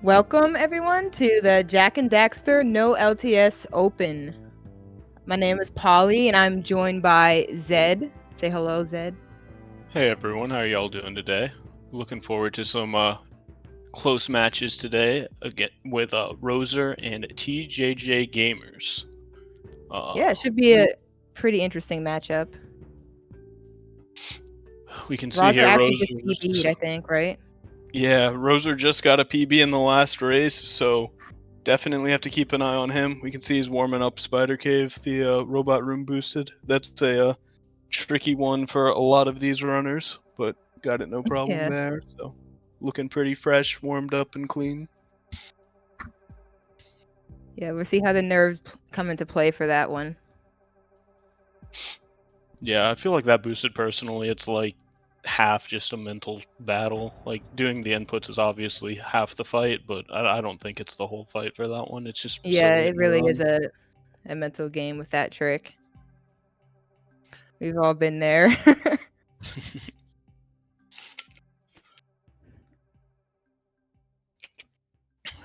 Welcome everyone to the Jak and Daxter No LTS Open. My name is Polly and I'm joined by Zed. Say hello, Zed. Hey everyone, how are y'all doing today? Looking forward to some close matches today again with Rozer and TJJGamers. Yeah, it should be a pretty interesting matchup. We can see Rozer here actually just Rozer's... PB'd, I think, right? Yeah, Rozer just got a PB in the last race, so definitely have to keep an eye on him. We can see he's warming up Spider Cave, the robot room boosted. That's a tricky one for a lot of these runners, but got it no problem there. So looking pretty fresh, warmed up, and clean. Yeah, we'll see how the nerves come into play for that one. Yeah, I feel like that boosted personally, it's like half just a mental battle. Like doing the inputs is obviously half the fight, but I don't think it's the whole fight for that one. It's just yeah, silly it really is a mental game with that trick. We've all been there.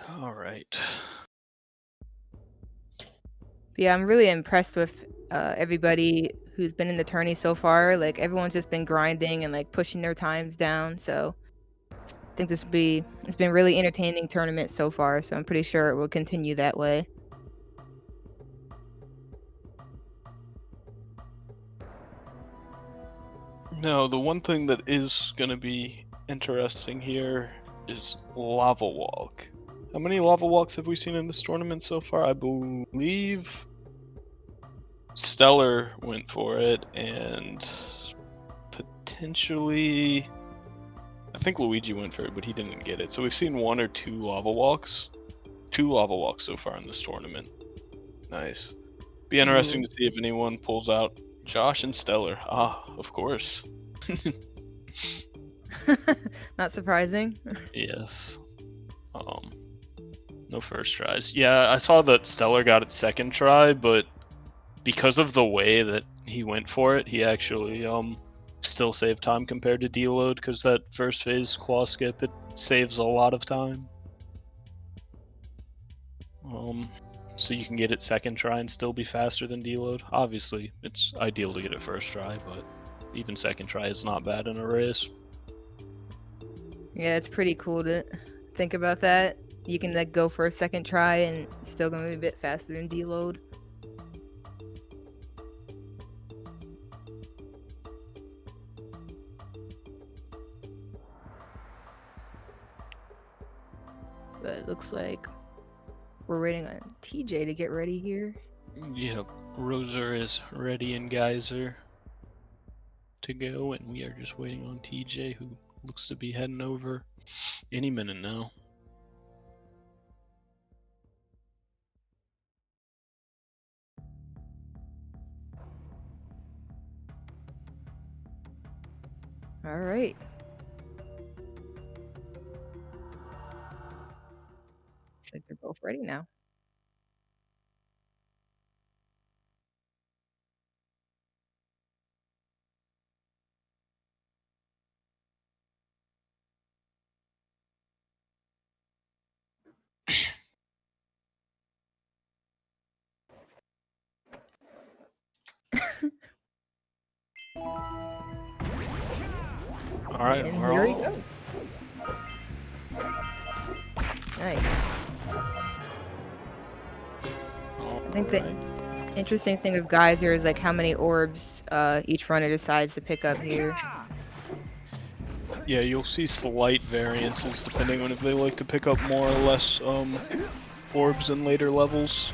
All right. Yeah, I'm really impressed with everybody who's been in the tourney so far. Like everyone's just been grinding and like pushing their times down. So I think it's been really entertaining tournament so far. So I'm pretty sure it will continue that way. No, the one thing that is gonna be interesting here is Lava Walk. How many Lava Walks have we seen in this tournament so far? I believe Stellar went for it, and potentially I think Luigi went for it, but he didn't get it. So we've seen one or two lava walks. 2 lava walks so far in this tournament. Nice. Be interesting to see if anyone pulls out Josh and Stellar. Ah, of course. Not surprising. Yes. No first tries. Yeah, I saw that Stellar got it second try, but because of the way that he went for it, he actually still saved time compared to deload, because that first phase claw skip, it saves a lot of time. So you can get it second try and still be faster than deload. Obviously, it's ideal to get it first try, but even second try is not bad in a race. Yeah, it's pretty cool to think about that. You can like go for a second try and it's still gonna be a bit faster than deload. But it looks like we're waiting on TJ to get ready here. Yep, Rozer is ready and Geyser to go, and we are just waiting on TJ, who looks to be heading over any minute now. All right. Looks like they're both ready now. All right, and here we go. Nice. I think the interesting thing with Geyser is like how many orbs each runner decides to pick up here. Yeah, you'll see slight variances depending on if they like to pick up more or less orbs in later levels.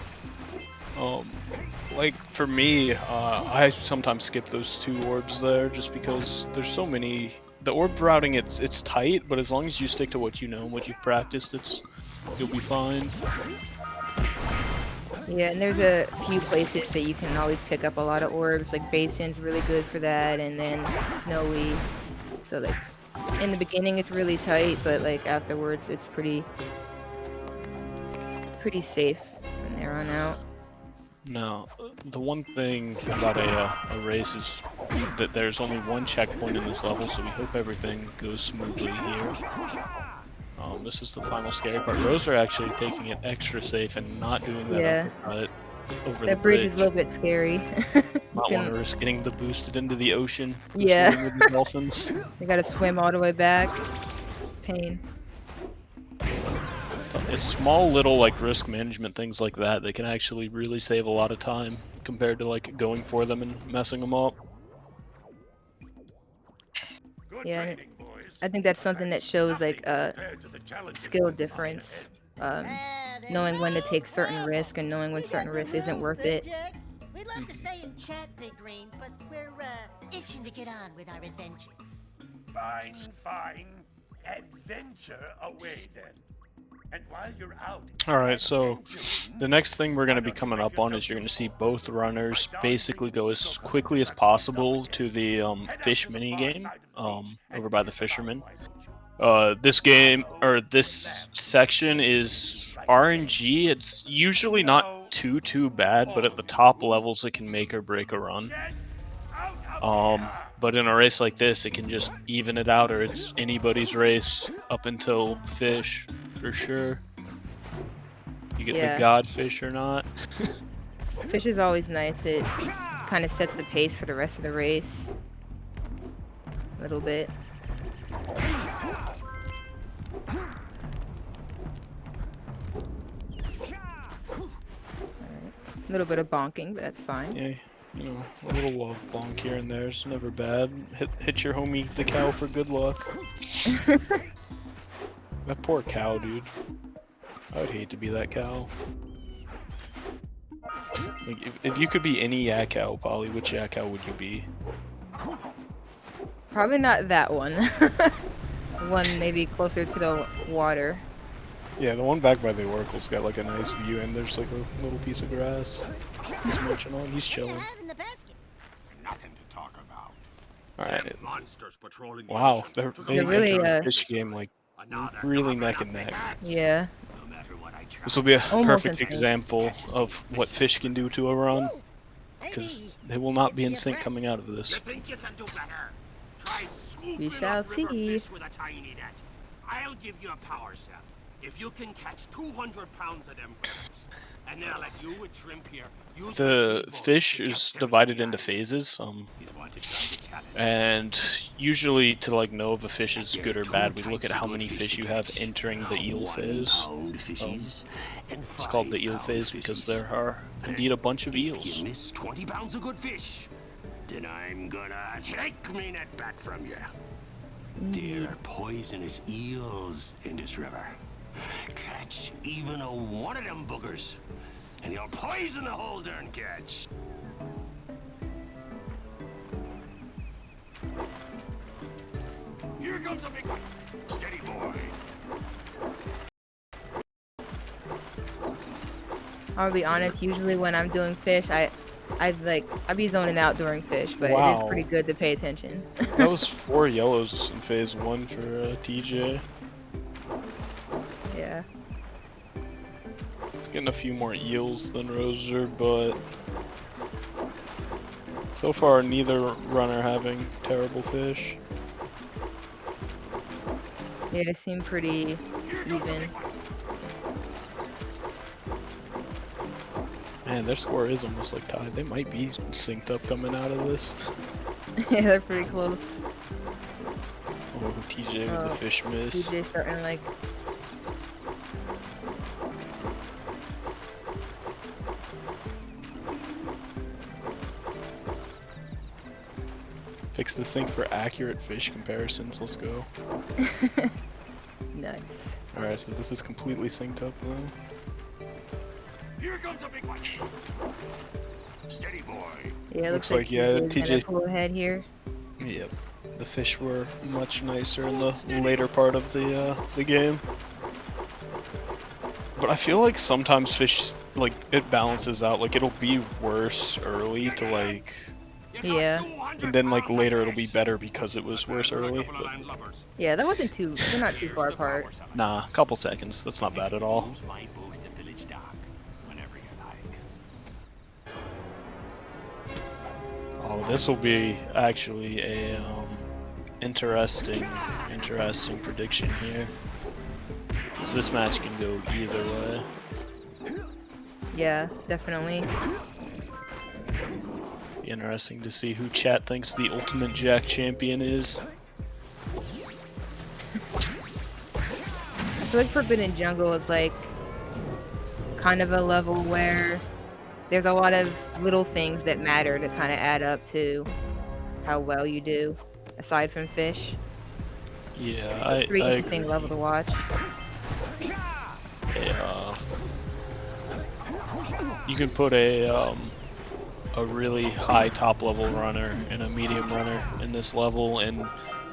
Like for me, I sometimes skip those 2 orbs there just because there's so many. The orb routing, it's tight, but as long as you stick to what you know and what you've practiced, you'll be fine. Yeah, and there's a few places that you can always pick up a lot of orbs. Like Basin's really good for that, and then Snowy. So like in the beginning it's really tight, but like afterwards it's pretty safe from there on out. Now, the one thing about a race is that there's only one checkpoint in this level, so we hope everything goes smoothly here. This is the final scary part. Rozer actually taking it extra safe and not doing that Yeah. uppercut over the That bridge bridge. is a little bit scary. Not want to risk getting the boosted into the ocean. Yeah. Swimming with the dolphins. You gotta swim all the way back. Pain. It's small little like risk management things like that. They can actually really save a lot of time compared to like going for them and messing them up. Yeah, and I think that's something that shows like skill difference. Knowing when to take certain risk and knowing when certain risk isn't worth it. We'd love to stay and chat, Big Green, but we're itching to get on with our adventures. Fine. Adventure away then. And while you're out, Alright, so the next thing we're going to be coming up on is you're going to see both runners basically go as quickly as possible to the fish minigame over by the fisherman. This game, or this section is RNG. It's usually not too bad, but at the top levels it can make or break a run. But in a race like this, it can just even it out, or it's anybody's race up until fish, for sure. You get the godfish or not. Fish is always nice. It kind of sets the pace for the rest of the race. A little bit. A little bit of bonking, but that's fine. Yeah, you know, a little love bonk here and there is never bad. Hit your homie the cow for good luck. That poor cow, dude. I would hate to be that cow. Like, if you could be any yak cow, Polly, which yak cow would you be? Probably not that one. One maybe closer to the water. Yeah, the one back by the oracle's got like a nice view, and there's like a little piece of grass. He's munching on. He's chilling. nothing to talk about. Alright. Monsters patrolling. Wow, they're really fish game like really neck and neck. Yeah. This will be a perfect example of what fish can do to a run, because they will not be in sync coming out of this. We shall see. I'll give you a power set. If you can catch 200 pounds of them critters, and then I'll let you with shrimp here. The fish is divided into phases, and usually to like know if a fish is good or bad, we look at how many fish you have entering the eel phase. It's called the eel phase because there are indeed a bunch of eels. If you miss 20 pounds of good fish, then I'm gonna take me net back from you. There are poisonous eels in this river. Catch even a one of them boogers, and you'll poison the whole darn catch. Here comes a big one. Steady, boy. I'll be honest, usually when I'm doing fish, I be zoning out during fish, but it is pretty good to pay attention. That was 4 yellows in phase 1 for TJ. Yeah. It's getting a few more eels than Rozer, but so far neither runner having terrible fish. Yeah, they seem pretty even. Man, their score is almost like tied. They might be synced up coming out of this. Yeah, they're pretty close. Oh, TJ with the fish miss. TJ starting like... Fix the sync for accurate fish comparisons. Let's go. Nice. Alright, so this is completely synced up now. Here comes a big one. Steady, boy. Yeah, it looks like yeah, TJ pull ahead here. Yep. The fish were much nicer in the later part of the game. But I feel like sometimes fish, like, it balances out. Like, it'll be worse early to, like... Yeah. And then, like, later it'll be better because it was worse early. But... Yeah, that wasn't too... They're not too far apart. Nah, a couple seconds. That's not bad at all. Oh, this will be actually a interesting prediction here. So this match can go either way. Yeah, definitely. Be interesting to see who chat thinks the ultimate Jak champion is. I feel like Forbidden Jungle is like kind of a level where there's a lot of little things that matter to kind of add up to how well you do, aside from Fish. Yeah, I Pretty interesting agree. level to watch. You can put a really high top level runner and a medium runner in this level, and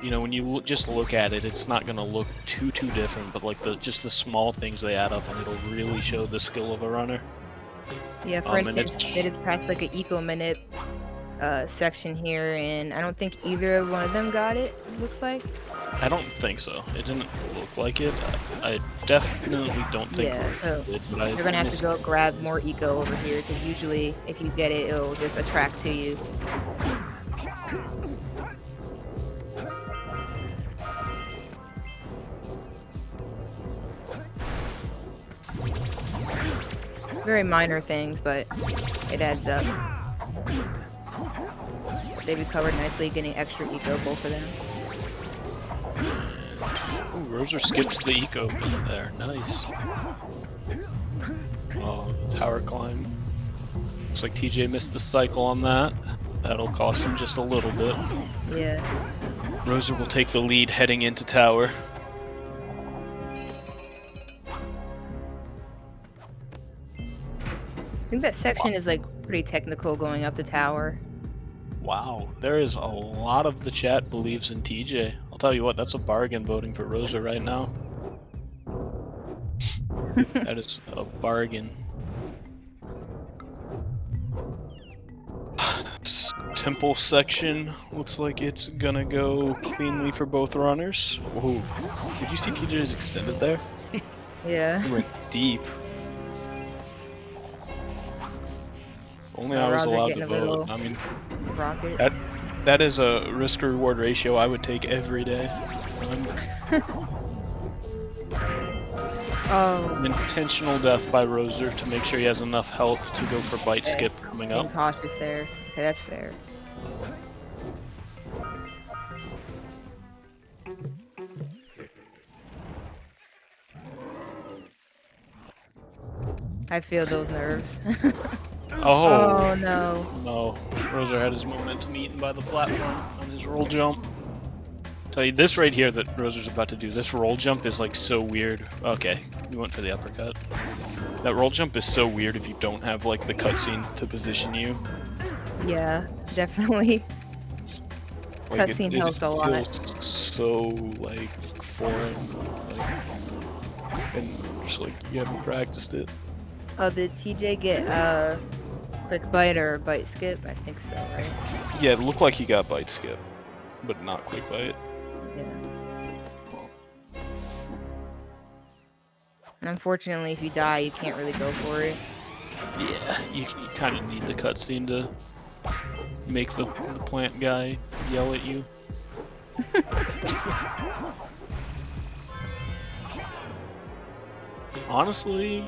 you know, when you just look at it, it's not gonna look too different, but like just the small things they add up, and it'll really show the skill of a runner. Yeah, for instance, it is past like an eco minute section here, and I don't think either one of them got it. Looks like. I don't think so. It didn't look like it. I definitely don't think. Yeah, so it, but you're gonna have to go grab more eco over here, because usually if you get it, it'll just attract to you. Very minor things, but it adds up. They recovered nicely, getting extra eco, both of them. Ooh, Rozer skips the eco in there. Nice. Oh, tower climb. Looks like TJ missed the cycle on that. That'll cost him just a little bit. Yeah. Rozer will take the lead heading into tower. I think that section is like pretty technical going up the tower. Wow, there is a lot of the chat believes in TJ. I'll tell you what, that's a bargain voting for Rozer right now. That is a bargain. Temple section looks like it's gonna go cleanly for both runners. Whoa, did you see TJ's extended there? Yeah. He went deep. Only I was Rozer allowed getting to a vote. little I mean, rocket. that is a risk-reward ratio I would take every day. Oh. Intentional death by Rozer to make sure he has enough health to go for bite skip coming Being up. cautious there. Okay, that's fair. I feel those nerves. Oh, Oh no. no. Rozer had his momentum eaten by the platform on his roll jump. Tell you, this right here that Rozer's about to do, this roll jump is like so weird. Okay, we went for the uppercut. That roll jump is so weird if you don't have like the cutscene to position you. Yeah, definitely. Like, Cutscene helps a lot. It feels so like foreign, like, and just like you haven't practiced it. Oh, did TJ get quick bite or bite skip? I think so, right? Yeah, it looked like he got bite skip, but not quick bite. Yeah. And unfortunately, if you die, you can't really go for it. Yeah, you kind of need the cutscene to make the plant guy yell at you. Honestly,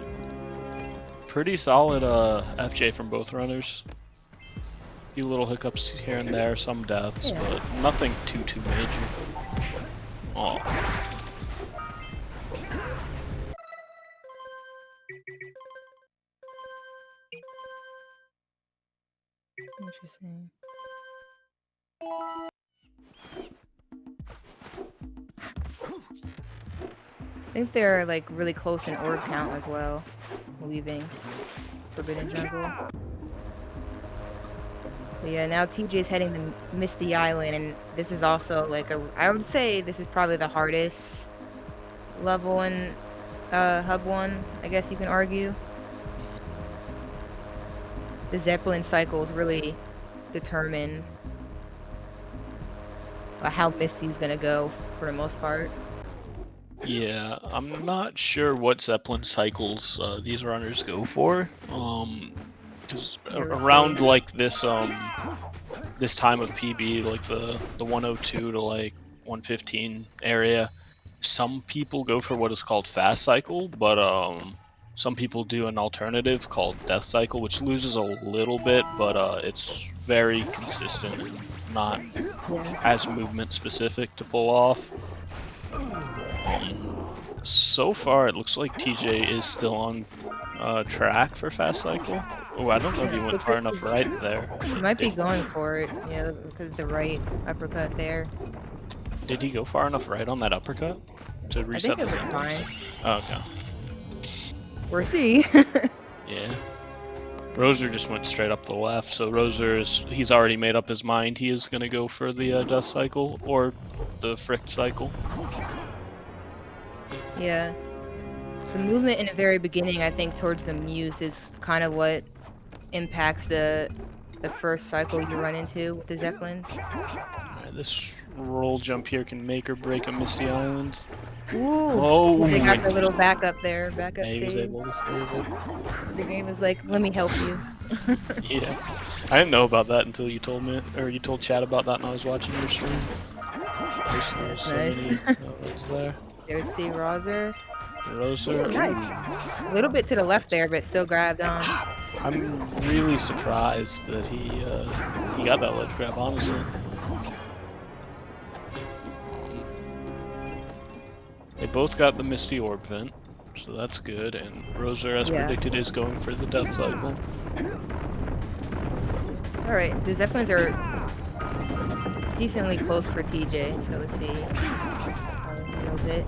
pretty solid FJ from both runners. A few little hiccups here and there, some deaths, Yeah. but nothing too major. Oh. Interesting. I think they're like really close in orb count as well, leaving Forbidden Jungle. But yeah, now TJ's heading to Misty Island, and this is also like I would say this is probably the hardest level in Hub 1, I guess you can argue. The Zeppelin cycles really determine how Misty's gonna go for the most part. Yeah, I'm not sure what Zeppelin cycles these runners go for. Because around like this this time of PB, like the 102 to like 115 area, some people go for what is called fast cycle, but some people do an alternative called death cycle, which loses a little bit, but it's very consistent and not as movement specific to pull off. So far, it looks like TJ is still on track for fast cycle. Oh, I don't know if he went far enough right there. He might be going for it, yeah, because of the right uppercut there. Did he go far enough right on that uppercut to reset I the think it was game? fine. Oh, okay. We'll see. Yeah. Rozer just went straight up the left, so Rozer he's already made up his mind. He is going to go for the death cycle or the frick cycle. Yeah. The movement in the very beginning, I think, towards the muse is kind of what impacts the first cycle you run into with the Zeppelins. Alright, this roll jump here can make or break a Misty Island. Ooh! Oh, They got the little backup there, backup he was save. able to save it. The game was like, let me help you. Yeah. I didn't know about that until you told me, or you told Chad about that when I was watching your stream. There's so many notes there. There's C. Rozer. Rozer. Nice. A little bit to the left there, but still grabbed on. I'm really surprised that he got that ledge grab, honestly. They both got the Misty Orb vent, so that's good, and Rozer, as predicted, is going for the death cycle. Alright, the Zeppelins are decently close for TJ, so let's see how he handles it.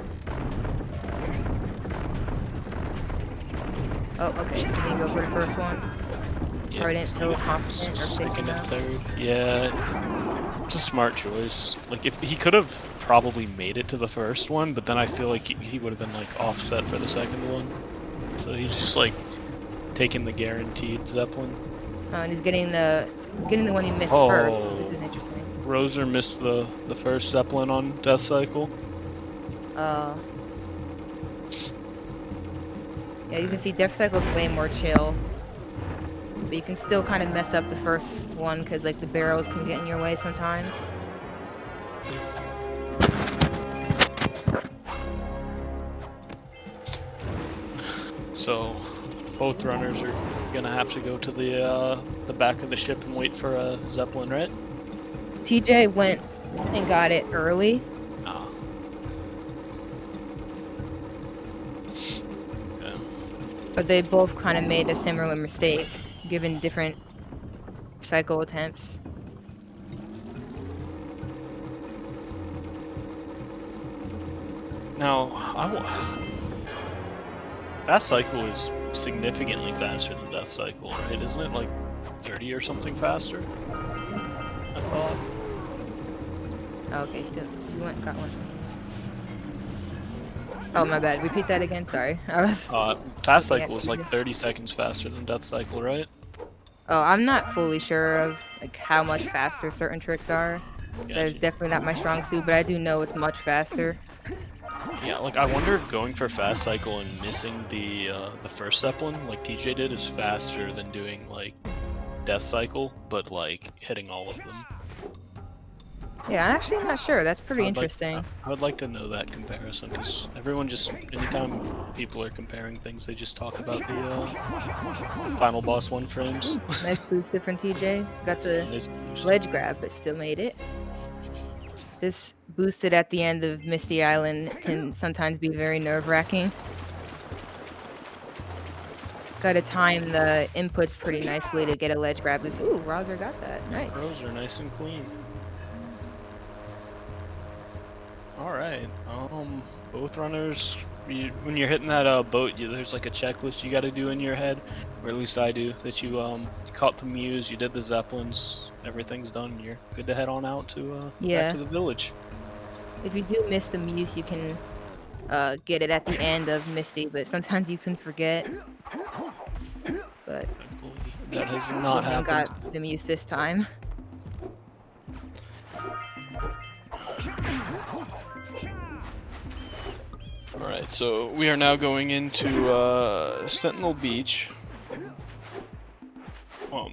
Oh, okay, he didn't go for the first one. Yeah, Or didn't feel confident or safe enough. Yeah, it's a smart choice. Like, if he could have probably made it to the first one, but then I feel like he would have been like offset for the second one. So he's just like taking the guaranteed Zeppelin. And he's getting the one he missed first. This is interesting. Rozer missed the first Zeppelin on death cycle. Yeah, you can see death cycle's way more chill. But you can still kind of mess up the first one because like the barrels can get in your way sometimes. So both runners are gonna have to go to the back of the ship and wait for a Zeppelin, right? TJ went and got it early. Ah. Okay. But they both kind of made a similar mistake, given different cycle attempts. Now, fast cycle is significantly faster than death cycle, right? Isn't it like 30 or something faster? I thought. Oh, okay, still. You went, got one. Oh, my bad. Repeat that again. Sorry. I was. Fast cycle is like 30 seconds faster than death cycle, right? Oh, I'm not fully sure of like how much faster certain tricks are. That is definitely not my strong suit, but I do know it's much faster. Yeah, like I wonder if going for fast cycle and missing the first Zeppelin, like TJ did, is faster than doing like death cycle, but like hitting all of them. Yeah, I'm actually not sure. That's pretty interesting. I would like to know that comparison, because everyone just, anytime people are comparing things, they just talk about the final boss 1 frames. Ooh, nice booster from TJ. Got the ledge grab, but still made it. This boosted at the end of Misty Island can sometimes be very nerve-wracking. Gotta time the inputs pretty nicely to get a ledge grab. Ooh, Rozer got that. Nice. Rozer, nice and clean. Alright, both runners, when you're hitting that boat, there's like a checklist you gotta do in your head, or at least I do, that you caught the muse, you did the Zeppelins, everything's done, you're good to head on out to back to the village. If you do miss the muse, you can get it at the end of Misty, but sometimes you can forget. But that has not happened. Got the muse this time. Alright, so we are now going into Sentinel Beach.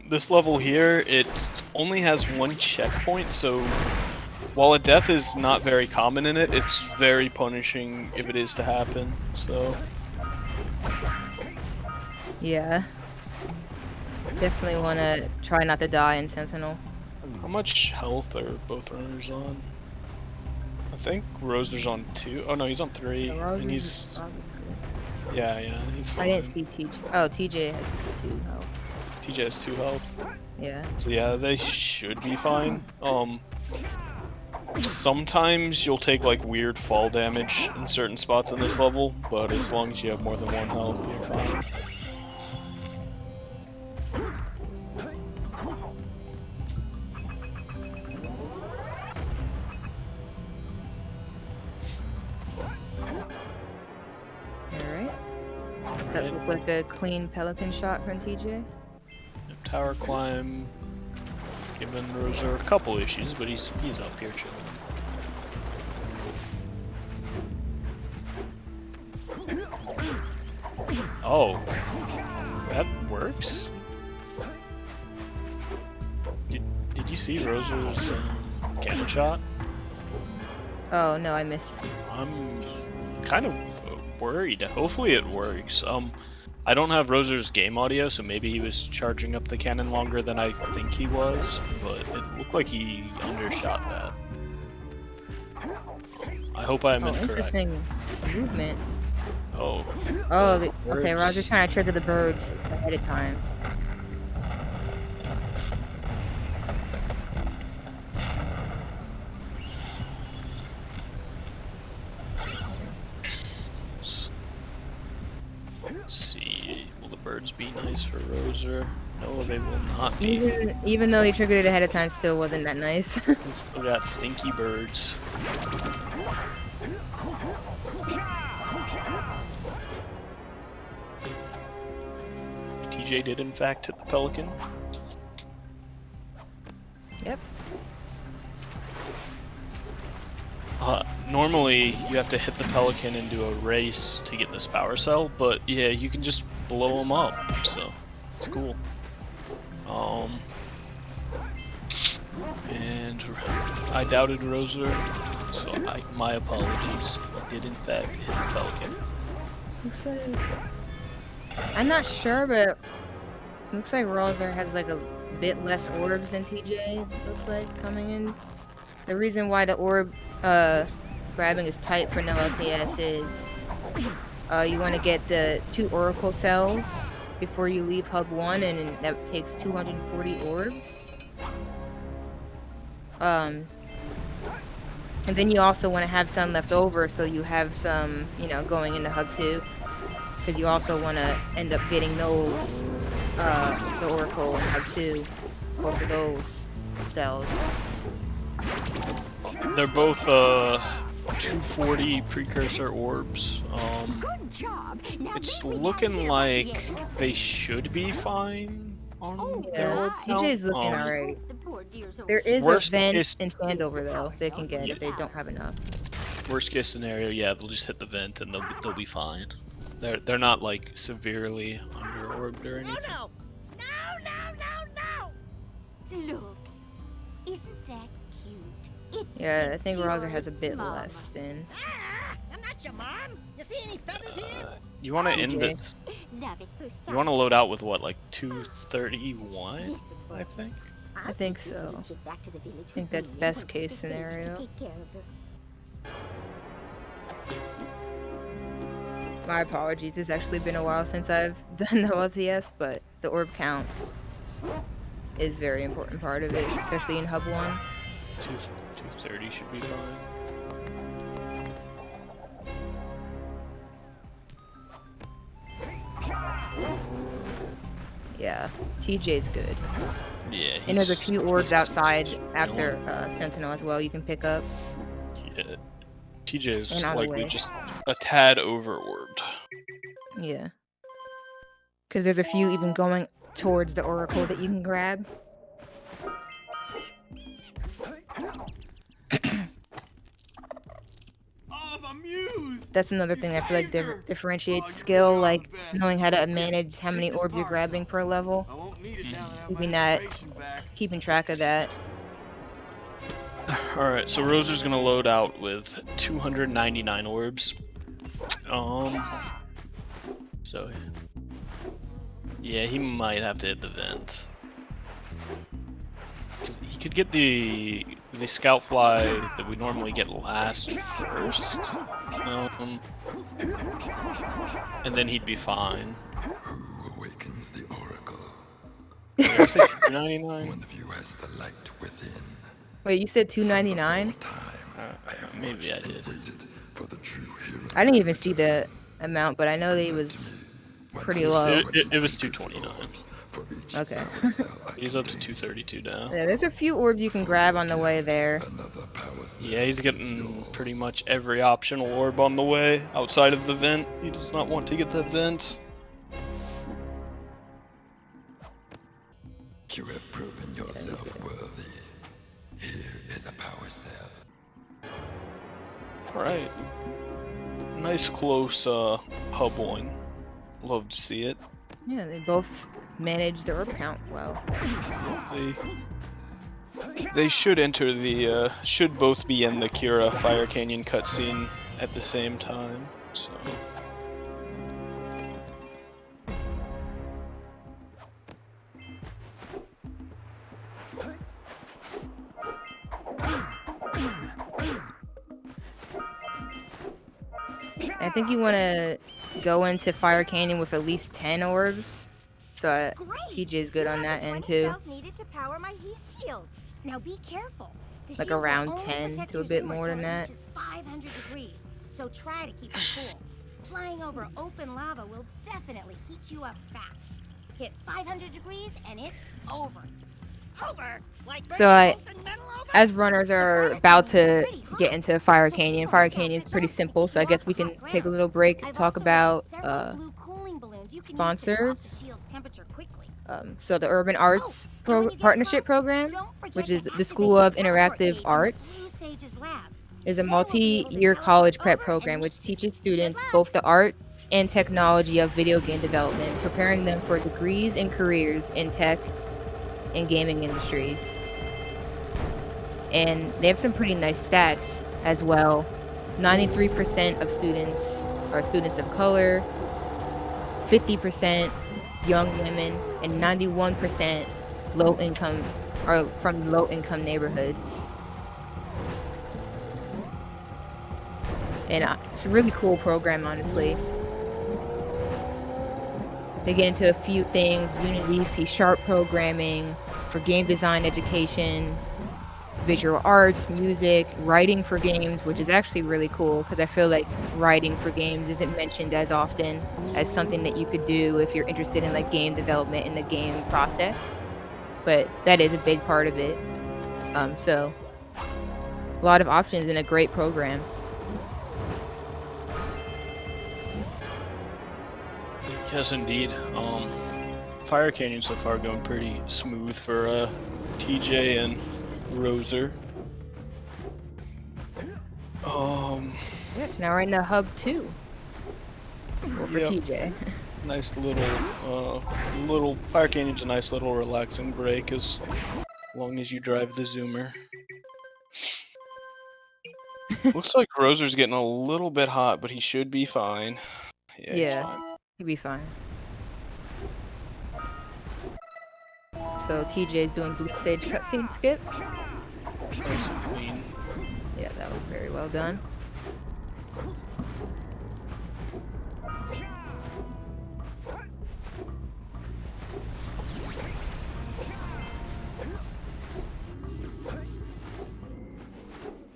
This level here, it only has 1 checkpoint, so while a death is not very common in it, it's very punishing if it is to happen. So Yeah. Definitely want to try not to die in Sentinel. how much health are both runners on? I think Rozer's on 2. Oh no, he's on 3, and he's yeah, he's fine. I didn't see TJ. Oh, TJ has 2 health. TJ has 2 health. Yeah. So yeah, they should be fine. Sometimes you'll take like weird fall damage in certain spots in this level, but as long as you have more than 1 health, you're fine. Alright. That looked like a clean pelican shot from TJ. Tower climb, giving Rozer a couple issues, but he's up here chilling. Oh, that works. Did you see Rozer's cannon shot? Oh no, I missed. I'm kind of worried. Hopefully it works. I don't have Rozer's game audio, so maybe he was charging up the cannon longer than I think he was, but it looked like he undershot that. I hope I am incorrect. Interesting movement. Oh. Oh, okay, Rozer's trying to trigger the birds ahead of time. Let's see, will the birds be nice for Rozer? No, they will not be. Even though he triggered it ahead of time, still wasn't that nice. We still got stinky birds. TJ did in fact hit the pelican. Yep. Normally you have to hit the pelican and do a race to get this power cell, but yeah, you can just blow them up, so it's cool. And I doubted Rozer, so my apologies. I did in fact hit the pelican. Looks like... I'm not sure, but looks like Rozer has like a bit less orbs than TJ. Looks like coming in. The reason why the orb grabbing is tight for no LTS is you want to get the 2 Oracle cells before you leave Hub 1, and that takes 240 orbs. And then you also want to have some left over, so you have some, you know, going into Hub 2. Because you also want to end up getting those, the Oracle and Hub 2, both of those cells. They're both 240 precursor orbs. Good job. Now It's looking like they should be fine on their orb count. TJ's looking alright. the poor dears There is a Worst vent case- and standover though they can get if they don't have enough. Worst case scenario, yeah, they'll just hit the vent and they'll be fine. They're not like severely under orbed or anything. No, no! Look, isn't that cute? It Yeah, I think fits Rozer your has a bit mama. less than. Ah, I'm not your mom. You see any feathers here? You want to end TJ. this? Love it for You want to load out with what, like 231? Listen, I boys. think. I'll I think take this so. little kid back to the village I think with that's me and best work with case the sage to scenario. take care of her. My apologies. It's actually been a while since I've done the LTS, but the orb count is a very important part of it, especially in Hub 1. 230 should be fine. Yeah, TJ's good. Yeah. And there's a he's- few orbs he's outside just after chilling. Sentinel as well you can pick up. Yeah. TJ is And on the likely way. just a tad over orbed. Yeah. Because there's a few even going towards the Oracle that you can grab. I'm amused. That's another thing I feel like differentiates skill, like knowing how to manage how many orbs you're grabbing per level. I won't need it now that I have Keeping my that- information back. Keeping track of that. Alright, so Rozer's gonna load out with 299 orbs. So yeah, he might have to hit the vent. 'Cause he could get the scout fly that we normally get last first. And then he'd be fine. Who awakens the oracle? Yeah, I think 299. One of you has the light within. Wait, you said 299? Maybe I did. For the true hero. I didn't even see the amount, but I know that he was pretty low. It was 229. Okay. He's up to 232 now. Yeah, there's a few orbs you can grab on the way there. Yeah, he's getting pretty much every optional orb on the way outside of the vent. He does not want to get that vent. You have proven yourself worthy. Here is a power cell. Alright. Nice close hub one. Love to see it. Yeah, they both manage the orb count well. They should enter the should both be in the Kira Fire Canyon cutscene at the same time. So I think you want to go into Fire Canyon with at least 10 orbs. So TJ's good on that end too. Needed to power my heat shield. Now be careful. The Like shield will around only 10 protect to a your bit sword more till than it that. reaches 500 degrees. So try to keep it cool. Flying over open lava will definitely heat you up fast. Hit 500 degrees and it's over. Over? Like So as runners are about to get into Fire Canyon Canyon's pretty simple, so I guess we can take a little break, talk about sponsors. So the Urban Arts Partnership Program, which is the School of Interactive Arts, is a multi-year college prep program which teaches students both the arts and technology of video game development, preparing them for degrees and careers in tech and gaming industries. And they have some pretty nice stats as well. 93% of students are students of color, 50% young women, and 91% low income are from low income neighborhoods. And it's a really cool program, honestly. They get into a few things: Unity, C# programming, for game design education, visual arts, music, writing for games, which is actually really cool because I feel like writing for games isn't mentioned as often as something that you could do if you're interested in like game development and the game process. But that is a big part of it. So a lot of options and a great program. yes, indeed. Fire Canyon so far going pretty smooth for TJ and Rozer. Yeah, it's now we're in the hub 2. Well, for Yep. TJ. Nice little Fire Canyon's a nice little relaxing break as long as you drive the Zoomer. Looks like Rozer's getting a little bit hot, but he should be fine. Yeah, he's fine. He'll be fine. So TJ's doing blue stage cutscene skip. Nice and clean. Yeah, that was very well done.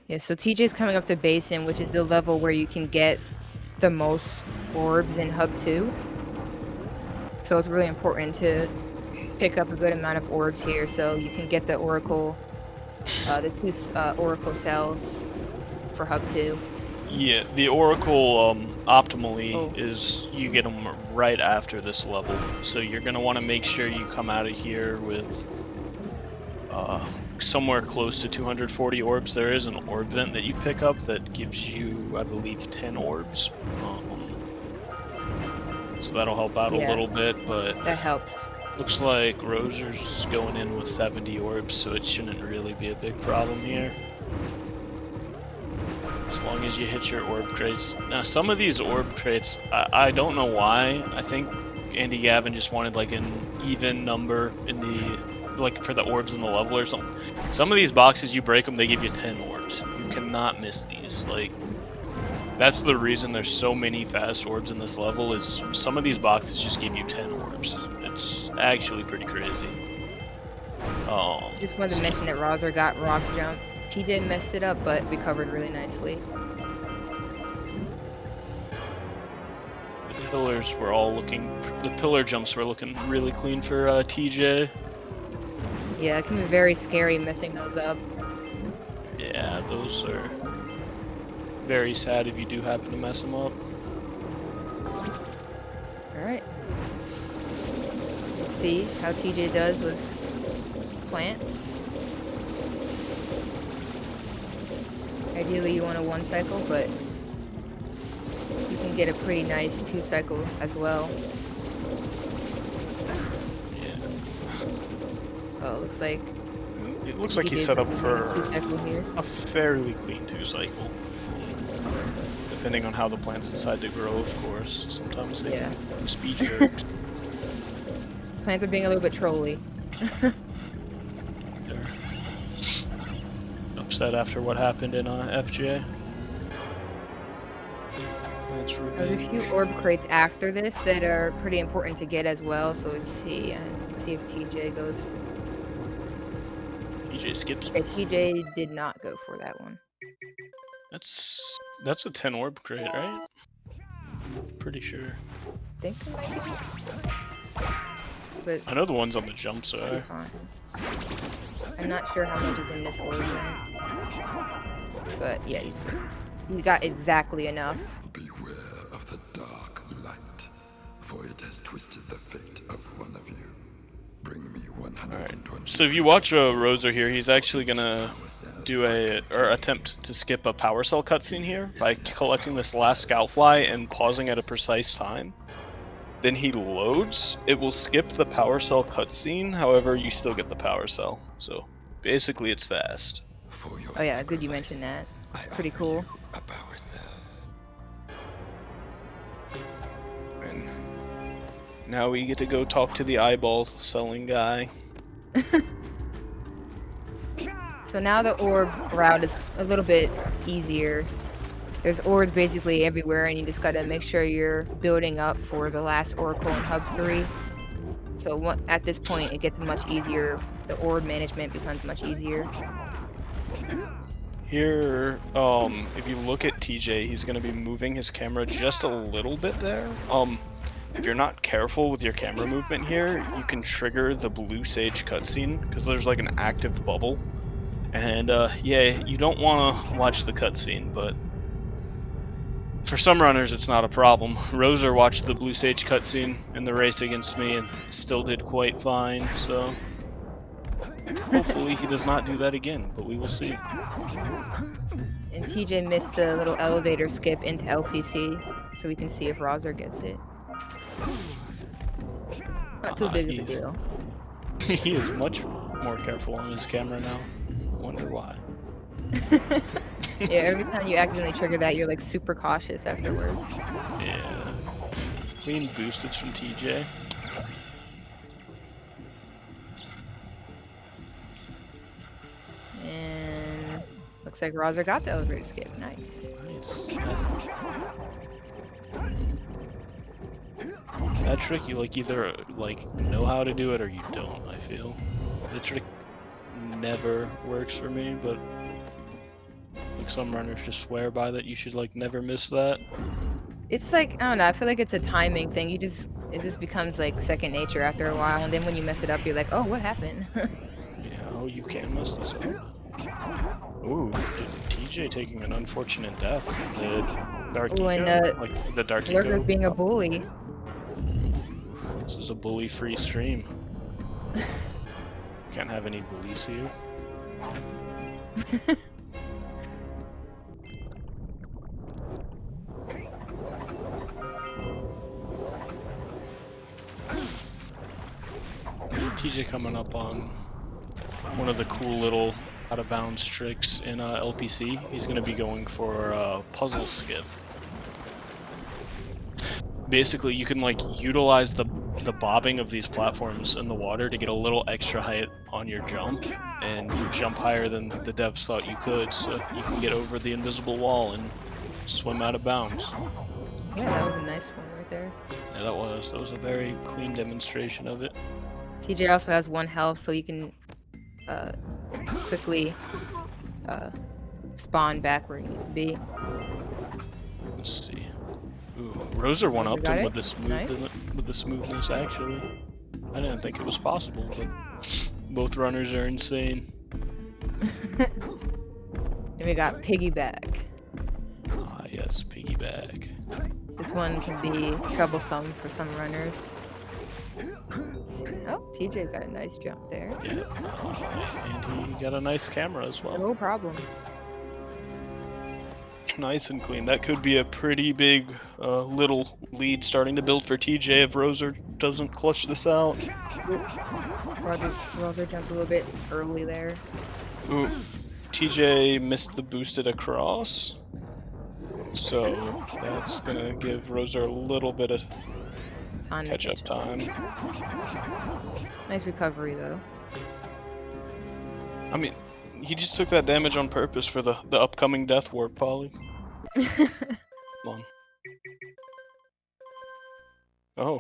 Yeah, so TJ's coming up to Basin, which is the level where you can get the most orbs in Hub 2. So it's really important to pick up a good amount of orbs here so you can get the Oracle, the 2 Oracle cells for Hub 2. Yeah, the Oracle optimally is you get them right after this level. So you're going to want to make sure you come out of here with somewhere close to 240 orbs. There is an orb vent that you pick up that gives you, I believe, 10 orbs. So that'll help out a little bit, but that helps. Looks like Rozer's going in with 70 orbs, so it shouldn't really be a big problem here. long as you hit your orb crates. Now, some of these orb crates, I don't know why. I think Andy Gavin just wanted like an even number in the, like for the orbs in the level or something. Some of these boxes, you break them, they give you 10 orbs. You cannot miss these. Like, that's the reason there's so many fast orbs in this level, is some of these boxes just give you 10 orbs. It's actually pretty crazy. Just wanted to mention that Rozer got rock jump. TJ messed it up, but recovered really nicely. The pillars were all looking, the pillar jumps were looking really clean for TJ. Yeah, it can be very scary messing those up. Yeah, those are very sad if you do happen to mess them up. Alright. Let's see how TJ does with plants. Ideally you want a 1 cycle, but you can get a pretty nice 2 cycle as well. Yeah. Oh, it looks like he's set up for 2 cycle here. a fairly clean 2 cycle. Depending on how the plants decide to grow, of course. Sometimes they do speed jerks. Plants are being a little bit trolly. They're upset after what happened in FJ. There's a few orb crates after this that are pretty important to get as well, so let's see. See if TJ goes. TJ skips. Okay, TJ did not go for that one. That's a 10 orb crate, right? Pretty sure. I think it might be. But I know the ones on the jumps are. I'm not sure how much is in this orb now. But yeah, he got exactly enough. Beware of the dark light, for it has twisted the fate of one of you. Bring me 120. So if you watch Rozer here, he's actually gonna do attempt to skip a power cell cutscene here by collecting this last scout fly and pausing at a precise time. Then he loads. It will skip the power cell cutscene. However, you still get the power cell. So basically, it's fast. Oh yeah, good you mentioned that. It's pretty cool. A power cell. And now we get to go talk to the eyeballs selling guy. So now the orb route is a little bit easier. There's orbs basically everywhere, and you just gotta make sure you're building up for the last oracle in Hub 3. So at this point, it gets much easier. The orb management becomes much easier. Here, if you look at TJ, he's gonna be moving his camera just a little bit there. If you're not careful with your camera movement here, you can trigger the blue sage cutscene, because there's like an active bubble. And yeah, you don't want to watch the cutscene, but for some runners it's not a problem. Rozer watched the blue sage cutscene in the race against me and still did quite fine, so hopefully he does not do that again, but we will see. And TJ missed the little elevator skip into LPC, so we can see if Rozer gets it. Not too big of a deal. He is much more careful on his camera now. Wonder why. Yeah, every time you accidentally trigger that, you're like super cautious afterwards. Yeah. Clean boostage from TJ. And looks like Rozer got the elevator skip. Nice. Nice. That trick, you like either like know how to do it or you don't. I feel the trick never works for me, but like some runners just swear by that. You should like never miss that. It's like, I don't know, I feel like it's a timing thing. It just becomes like second nature after a while, and then when you mess it up, you're like, oh, what happened? Yeah, oh, you can't mess this up. Ooh, TJ taking an unfortunate death. The Dark Ooh, and like the Dark Lurker's being a bully. This is a bully-free stream. Can't have any bullies here. TJ coming up on one of the cool little out of bounds tricks in LPC. He's going to be going for puzzle skip. Basically, you can like utilize the bobbing of these platforms in the water to get a little extra height on your jump, and jump higher than the devs thought you could, so you can get over the invisible wall and swim out of bounds. Yeah, that was a nice one right there. Yeah, that was a very clean demonstration of it. TJ also has 1 health, so you can quickly spawn back where he needs to be. Let's see. Ooh, Rozer one-upped Got him it. with the smoothness, actually. I didn't think it was possible, but both runners are insane. And we got piggyback. Ah, yes, piggyback. This one can be troublesome for some runners. Oh, TJ got a nice jump there. Yeah, and he got a nice camera as well. No problem. Nice and clean. That could be a pretty big little lead starting to build for TJ if Rozer doesn't clutch this out. Rozer jumped a little bit early there. Ooh, TJ missed the boosted across, so that's gonna give Rozer a little bit of catch-up time. Nice recovery though. I mean, he just took that damage on purpose for the upcoming death warp, Polly. Come on. Oh.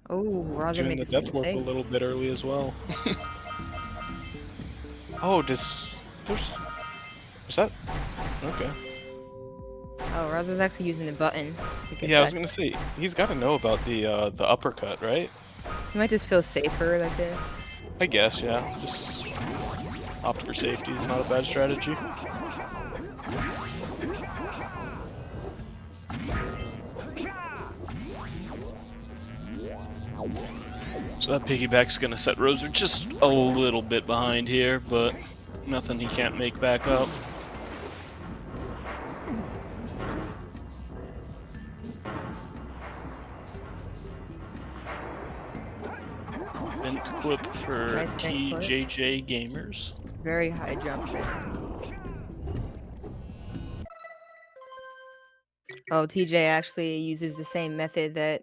Oh, Rozer Doing makes the a death warp a mistake. little bit early as well. Oh, is that? Okay. Oh, Rozer's actually using the button to get Yeah, I was back. gonna say he's got to know about the uppercut, right? He might just feel safer like this. I guess, yeah. Just opt for safety is not a bad strategy. So that piggyback's gonna set Rozer just a little bit behind here, but nothing he can't make back up. Vent clip for Nice vent clip. TJJGamers. Very high jump there. Oh, TJ actually uses the same method that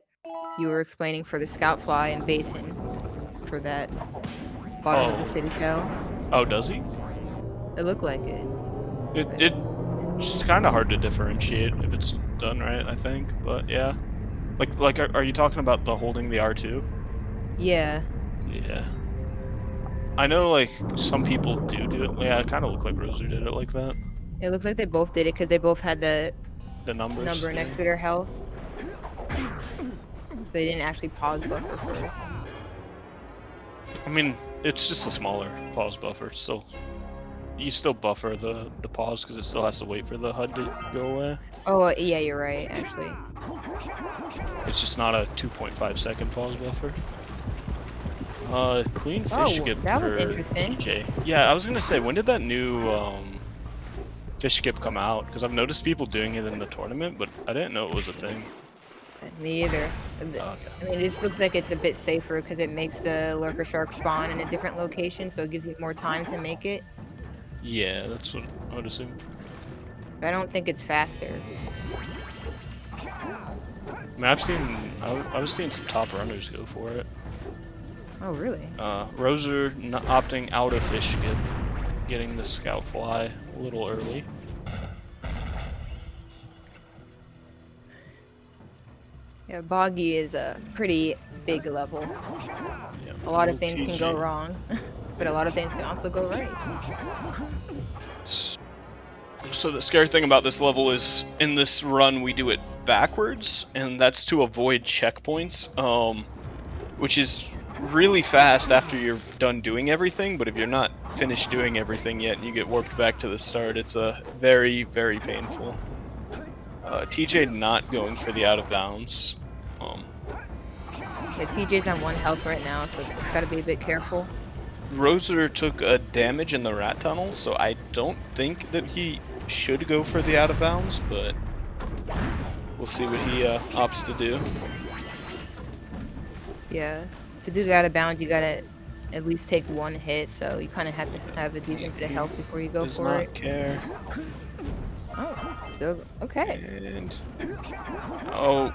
you were explaining for the scout fly and basin for that bottom of the city cell. Oh, does he? It looked like it. It's kind of hard to differentiate if it's done right, I think. But yeah, like are you talking about the holding the R2? Yeah. Yeah. I know like some people do it. Yeah, it kind of looked like Rozer did it like that. It looks like they both did it because they both had the numbers, number next to their health. So they didn't actually pause buffer first. I mean, it's just a smaller pause buffer, so you still buffer the pause because it still has to wait for the HUD to go away. Oh, yeah, you're right, actually. It's just not a 2.5 second pause buffer. Clean fish skip that for was interesting. TJ. Yeah, I was gonna say, when did that new fish skip come out? Because I've noticed people doing it in the tournament, but I didn't know it was a thing. Me either. Okay. I mean, this looks like it's a bit safer because it makes the lurker shark spawn in a different location, so it gives you more time to make it. Yeah, that's what I would assume. But I don't think it's faster. I mean, I was seeing some top runners go for it. Oh, really? Rozer opting out of fish skip, getting the scout fly a little early. Yeah, Boggy is a pretty big level. Yeah, A lot of little things can TJ. go wrong, but a lot of things can also go right. So the scary thing about this level is, in this run we do it backwards, and that's to avoid checkpoints, which is really fast after you're done doing everything, but if you're not finished doing everything yet and you get warped back to the start, it's very, very painful. TJ not going for the out of bounds. Yeah, TJ's on 1 health right now, so gotta be a bit careful. Rozer took a damage in the rat tunnel, so I don't think that he should go for the out of bounds, but we'll see what he opts to do. Yeah, to do the out of bounds, you gotta at least take one hit, so you kind of have to have a decent bit of health before you go Does for not it. care. Oh, still okay. And oh,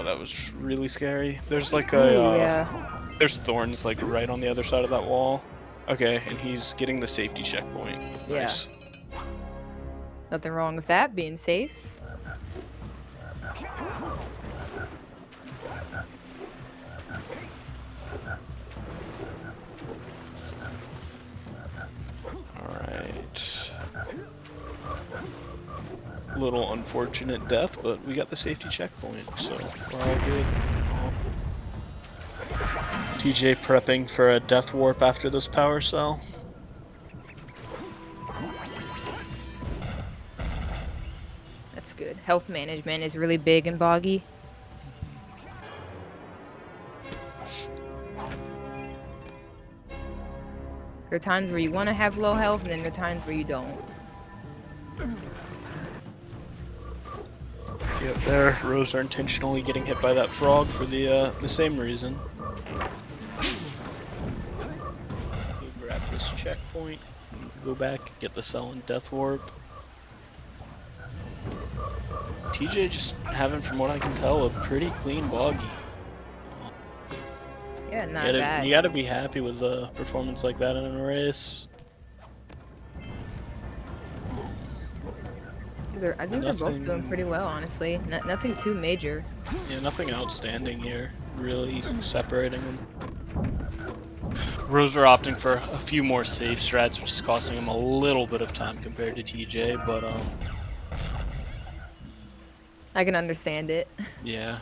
that was really scary. There's like Ooh, a yeah. there's thorns like right on the other side of that wall. Okay, and he's getting the safety checkpoint. Yeah. Nice. Nothing wrong with that, being safe. Alright. Little unfortunate death, but we got the safety checkpoint, so we're all good. TJ prepping for a death warp after this power cell. That's good. Health management is really big in Boggy. There are times where you want to have low health, and then there are times where you don't. Yep, there, Rozer intentionally getting hit by that frog for the same reason. You grab this checkpoint, go back, get the cell and death warp. TJ just having, from what I can tell, a pretty clean Boggy. Yeah, not bad. You gotta be happy with a performance like that in a race. I think they're both doing pretty well, honestly. Nothing too major. Yeah, nothing outstanding here, really separating them. Rozer opting for a few more safe strats, which is costing him a little bit of time compared to TJ, but I can understand it. yeah.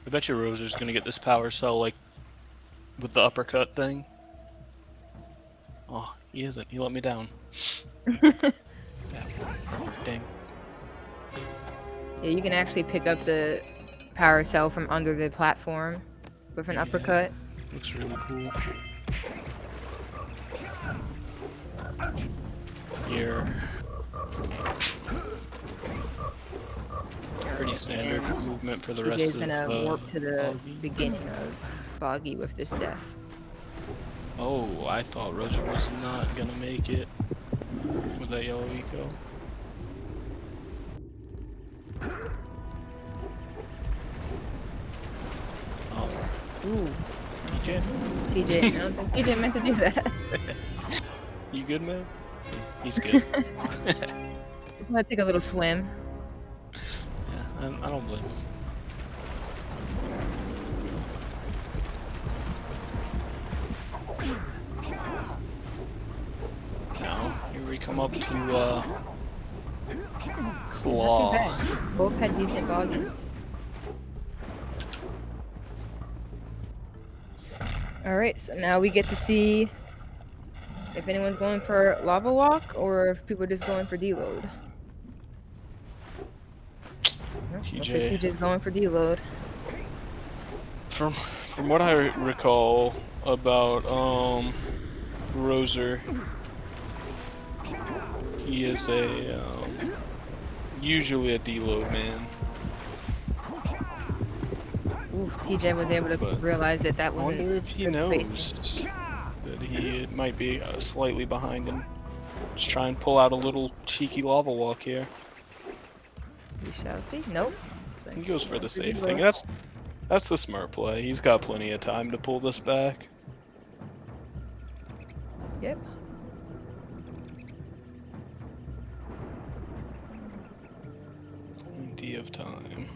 I bet you Rozer's gonna get this power cell, like, with the uppercut thing. Oh, he isn't. He let me down. Dang. Yeah, you can actually pick up the power cell from under the platform with an uppercut. Looks really cool. Here. Pretty standard movement for the rest of TJ's gonna warp to the Boggy. beginning of Boggy with this death. Oh, I thought Rozer was not gonna make it. Was that yellow eco? Oh, Ooh, TJ? TJ, I don't think TJ meant to do that. You good, man? He's good. I'm gonna take a little swim. Yeah, I don't blame him. Now, here we come up to Claw. Not too bad. Both had decent Boggies. Alright, so now we get to see if anyone's going for Lava Walk or if people are just going for deload. Looks like TJ's going for deload. From what I recall about Rozer, he is a usually a deload man. Oof, TJ was able to realize that I wasn't. wonder if he good knows spacing. that he might be slightly behind and just try and pull out a little cheeky lava walk here. We shall see. Nope. He goes for the safe thing. That's the smart play. He's got plenty of time to pull this back. Yep. Plenty of time.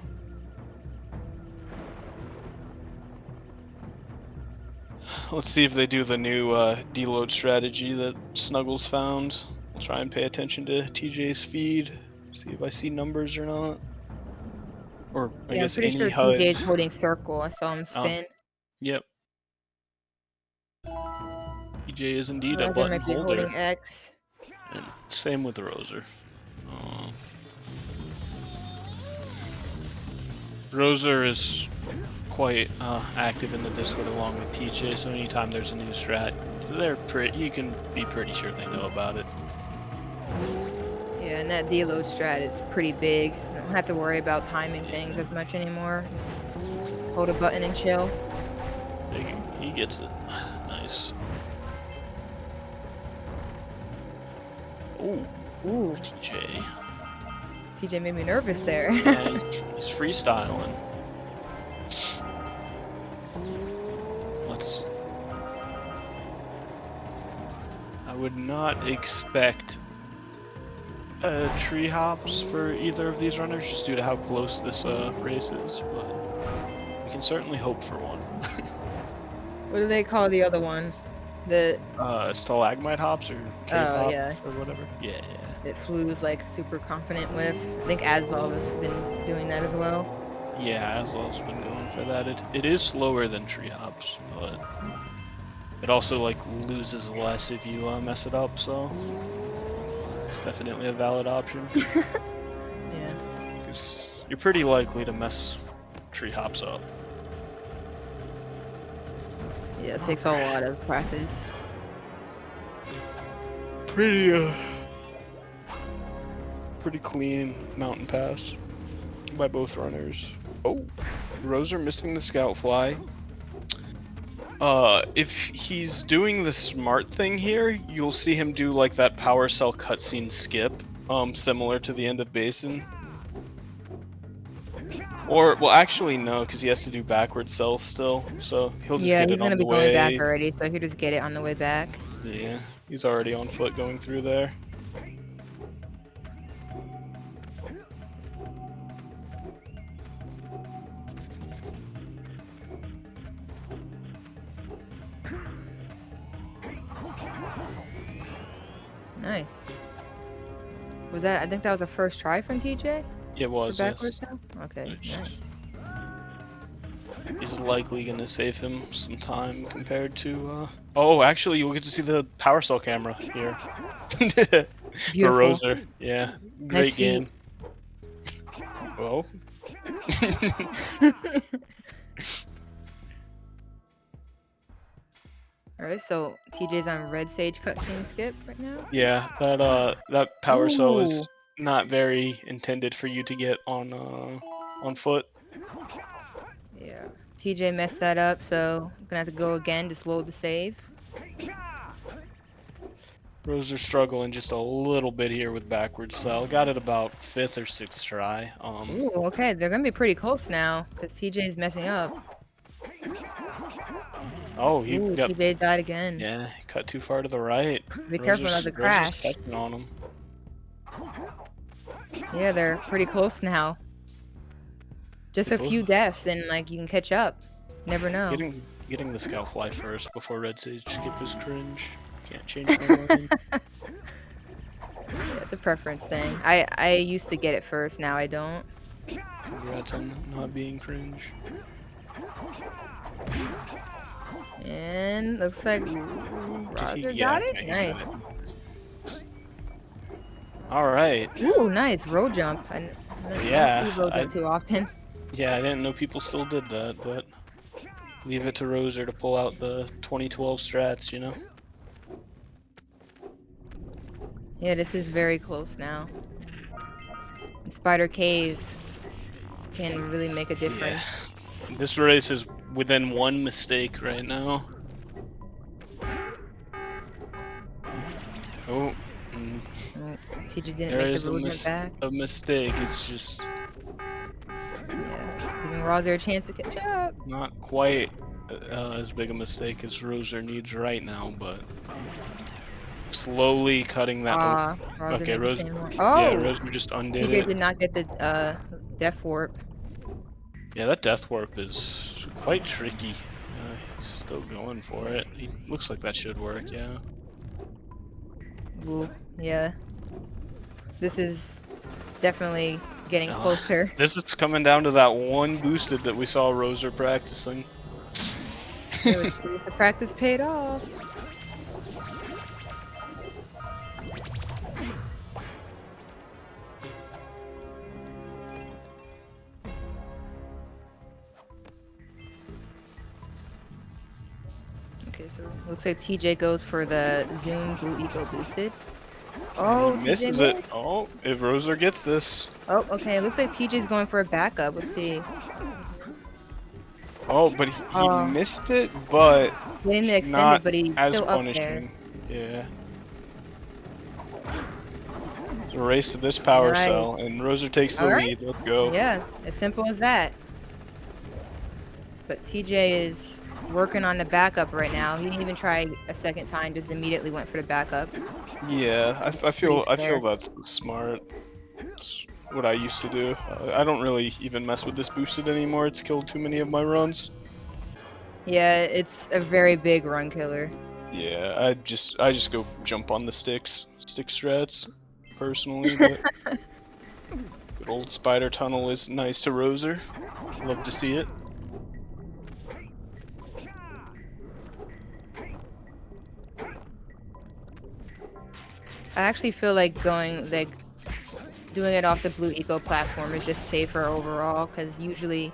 Let's see if they do the new deload strategy that Snuggles found. I'll try and pay attention to TJ's feed, see if I see numbers or not. Or I guess I'm pretty any sure HUD. TJ's holding circle. I saw him spin. Yep. TJ is indeed a Rozer button might be holder. holding X. And same with Rozer. Rozer is quite active in the Discord along with TJ, so anytime there's a new strat, you can be pretty sure they know about it. Yeah, and that deload strat is pretty big. You don't have to worry about timing things as much anymore. Just hold a button and chill. He gets it. Nice. Ooh, Ooh, TJ. TJ made me nervous there. Yeah, he's freestyling. I would not expect tree hops for either of these runners, just due to how close this race is, but we can certainly hope for one. What do they call the other one? The Stalagmite hops or cave hops yeah. or whatever. Yeah. that Flu's like super confident with. I think Aslov has been doing that as well. Yeah, Aslov's been going for that. It is slower than tree hops, but it also like loses less if you mess it up, so it's definitely a valid option. Yeah. Because you're pretty likely to mess tree hops up. Yeah, it takes a lot of practice. Pretty clean mountain pass by both runners. Oh, Rozer missing the scout fly. If he's doing the smart thing here, you'll see him do like that power cell cutscene skip, similar to the end of Basin. Or, well, actually no, because he has to do backward cell still, so he'll just get it on the way. Yeah, he's gonna be going back already, so he'll just get it on the way back. Yeah, he's already on foot going through there. Nice. Was that? I think that was a first try from TJ. It was. Backwards Yes. now? Okay. Nice. Is likely gonna save him some time compared to. Oh, actually, you'll get to see the power cell camera here. For Rozer. Yeah, great Nice game. Well. Alright, so TJ's on Red Sage cutscene skip right now? Yeah, that power cell is not very intended for you to get on foot. Yeah. TJ messed that up, so I'm gonna have to go again to slow the save. Rozer's struggling just a little bit here with backwards cell. Got it about 5th or 6th try. Ooh, okay, they're gonna be pretty close now, because TJ's messing up. Oh, he got... TJ died again. Yeah, he cut too far to the right. Be careful of the crash. On him. Yeah, they're pretty close now. Just a few deaths and like you can catch up. Never know. Getting the scout fly first before Red Sage skip is cringe. Can't change my mind. Yeah, it's a preference thing. I used to get it first, now I don't. Congrats on not being cringe. And looks like Rozer got it? Nice. Alright. Ooh, nice. Road jump. I don't see road jump too often. Yeah, I didn't know people still did that, but leave it to Rozer to pull out the 2012 strats, you know? Yeah, this is very close now. And Spider Cave can really make a difference. Yeah. This race is within one mistake right now. Oh. TJ didn't make the movement back. A mistake, it's just... Yeah, giving Rozer a chance to catch up. Not quite as big a mistake as Rozer needs right now, but... Slowly cutting that... Okay, Rozer. Oh! Yeah, Rozer just undid it. TJ did not get the death warp. Yeah, that death warp is quite tricky. He's still going for it. He looks like that should work, yeah. Ooh, yeah. This is definitely getting closer. This is coming down to that one boosted that we saw Rozer practicing. The practice paid off. Okay, so looks like TJ goes for the Zoom Blue Eco boosted. Oh, misses it. Oh, if Rozer gets this. Oh, okay. It looks like TJ's going for a backup. Let's see. Oh, but he Oh. missed it, but Getting the extended, not but he's as still up there. punishing. Yeah. It's a race to this power Nice. cell, and Rozer takes the Alright. lead. Let's go. Yeah, as simple as that. But TJ is working on the backup right now. He didn't even try a second time, just immediately went for the backup. Yeah, I feel fair. that's smart. It's what I used to do. I don't really even mess with this boosted anymore. It's killed too many of my runs. Yeah, it's a very big run killer. Yeah, I just go jump on the stick strats personally, but good old spider tunnel is nice to Rozer. Love to see it. I actually feel like doing it off the blue eco platform is just safer overall, because usually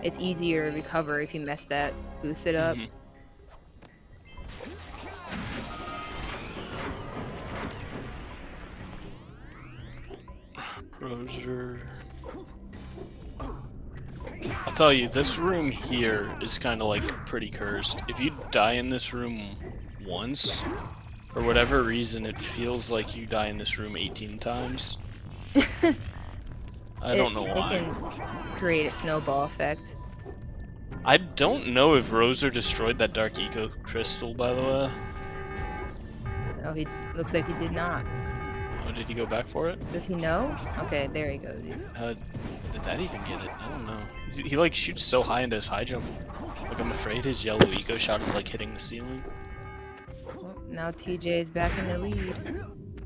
it's easier to recover if you mess that boosted up. Rozer. I'll tell you, this room here is kind of like pretty cursed. If you die in this room once, for whatever reason, it feels like you die in this room 18 times. I don't know why. It can create a snowball effect. I don't know if Rozer destroyed that dark eco crystal, by the way. Oh, he looks like he did not. Oh, did he go back for it? Does he know? Okay, there he goes. Did that even get it? I don't know. He like shoots so high into his high jump. Like I'm afraid his yellow eco shot is like hitting the ceiling. Well, now TJ is back in the lead.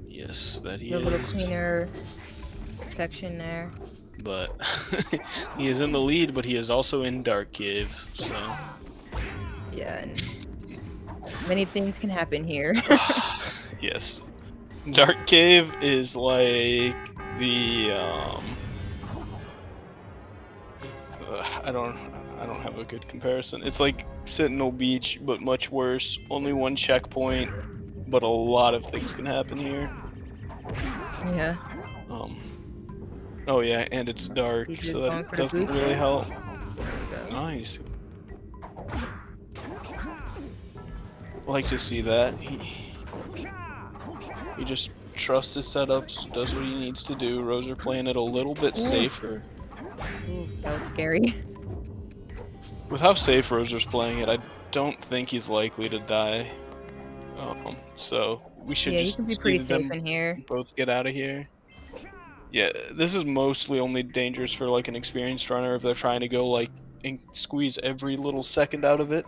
Yes, that he It's a is. little cleaner section there. But he is in the lead, but he is also in Dark Cave, so. Yeah, and many things can happen here. Yes. Dark Cave is like the I don't have a good comparison. It's like Sentinel Beach, but much worse. Only one checkpoint, but a lot of things can happen here. Yeah. Oh yeah, and it's dark, He's so just that doesn't really help. Nice. Like to see that. He just trusts his setups, does what he needs to do. Rozer playing it a little bit safer. Ooh, that was scary. With how safe Rozer's playing it, I don't think he's likely to die. So we should just you can be see pretty them safe in here. both get out of here. Yeah, this is mostly only dangerous for like an experienced runner if they're trying to go like and squeeze every little second out of it.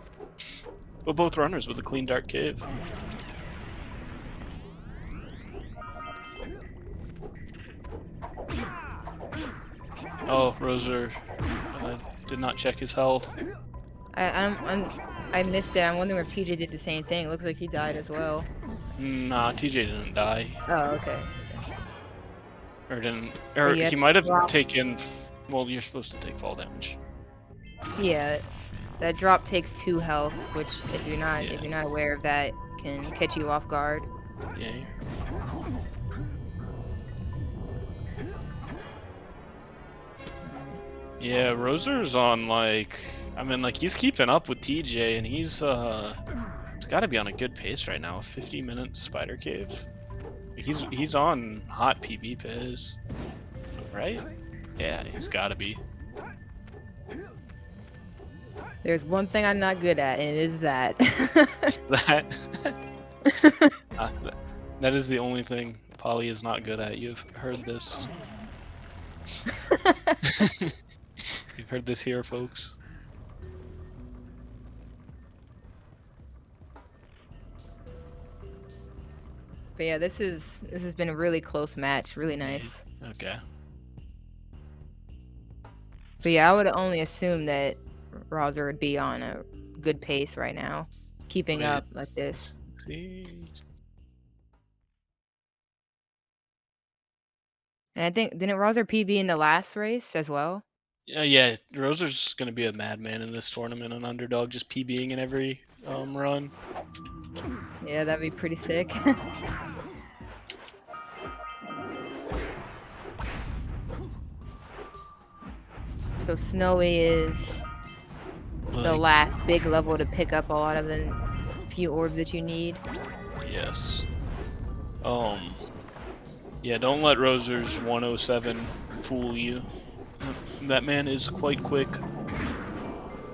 But both runners with a clean dark cave. Oh, Rozer did not check his health. I missed it. I'm wondering if TJ did the same thing. Looks like he died as well. Nah, TJ didn't die. Oh, okay. Or didn't. Or he might have taken. Well, you're supposed to take fall damage. Yeah, that drop takes 2 health, which if you're not aware of that, can catch you off guard. Yeah. Yeah, Rozer's on like, I mean, like he's keeping up with TJ, and he's got to be on a good pace right now. 50-minute spider cave. He's on hot PB pace, right? Yeah, he's got to be. There's one thing I'm not good at, and it is that. That is the only thing Polly is not good at. You've heard this. You've heard this here, folks. But yeah, this has been a really close match. Really nice. Okay. But yeah, I would only assume that Rozer would be on a good pace right now, keeping up like this. See. And I think, didn't Rozer PB in the last race as well? Yeah, Rozer's gonna be a madman in this tournament, an underdog, just PBing in every run. Yeah, that'd be pretty sick. So Snowy is the last big level to pick up a lot of the few orbs that you need. Yes. Yeah, don't let Rozer's 107 fool you. That man is quite quick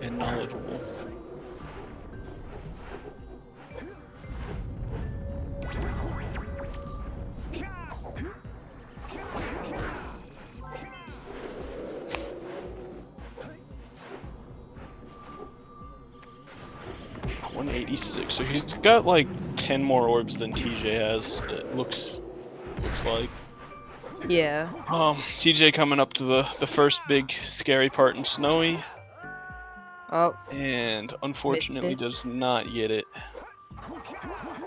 and knowledgeable. $186, so he's got like 10 more orbs than TJ has, it looks like. Yeah. TJ coming up to the first big scary part in Snowy. Oh. And unfortunately does not get it.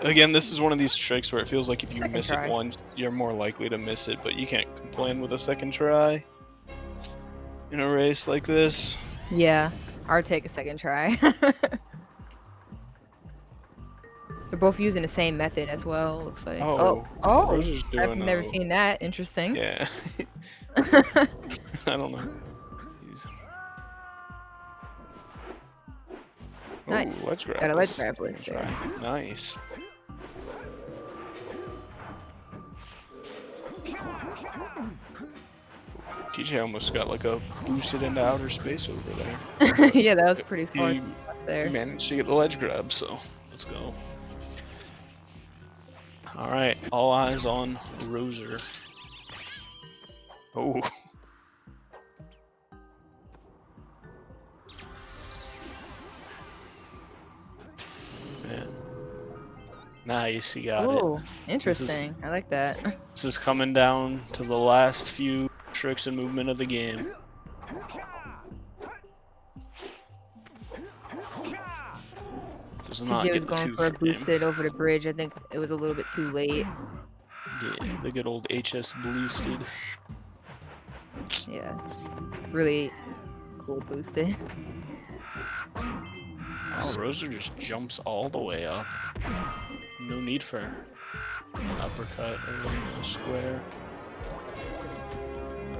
Again, this is one of these tricks where it feels like if you miss it once, you're more likely to miss it, but you can't complain with a second try in a race like this. Yeah, or take a second try. They're both using the same method as well, looks like. Oh! Rozer's doing, I've never seen that. Interesting. Yeah. I don't know. Nice. Ledge grab. Got a ledge grab with it. Nice. TJ almost got like a boosted into outer space over there. Yeah, that was pretty fun there. He managed to get the ledge grab, so let's go. Alright, all eyes on Rozer. Oh. Man. Nice, he got it. Oh, interesting. I like that. This is coming down to the last few tricks and movement of the game. TJ was going for a boosted over the bridge. I think it was a little bit too late. Yeah, the good old HS boosted. Yeah, really cool boosted. Oh, Rozer just jumps all the way up. No need for an uppercut or a square.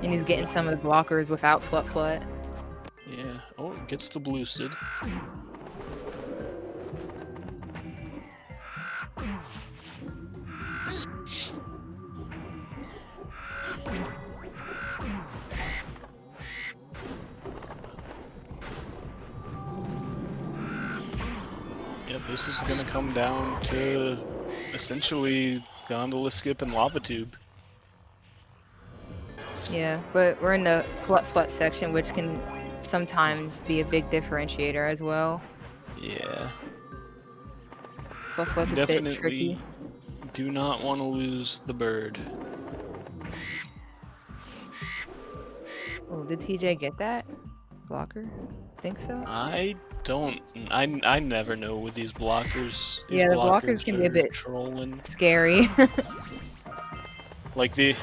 And he's getting some of the blockers without Flut Flut. Yeah. Oh, gets the boosted. Yeah, this is gonna come down to essentially gondola skip and lava tube. Yeah, but we're in the Flut Flut section, which can sometimes be a big differentiator as well. Yeah. Flut Flut's a bit tricky. Do not want to lose the bird. Oh, did TJ get that blocker? Think so? I don't. I never know with these blockers. Yeah, the blockers can be a bit trolling. Scary. Like the.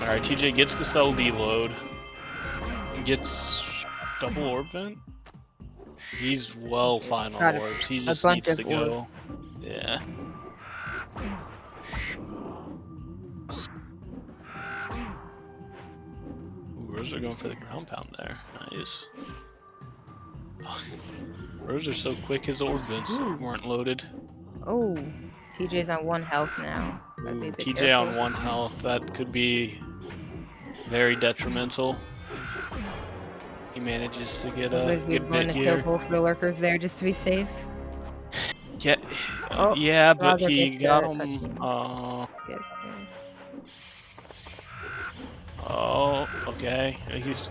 Alright, TJ gets the cell deload. Gets double orb vent. He's well fine on orbs. He just needs to go. Yeah. Ooh, Rozer going for the ground pound there. Nice. Oh, Rozer's so quick, his orb vents weren't loaded. Oh, TJ's on 1 health now. Ooh, TJ on 1 health, that could be very detrimental. He manages to get a good bit here. Kill both the lurkers there just to be safe. Yeah, yeah, but he got him. Oh, okay. He's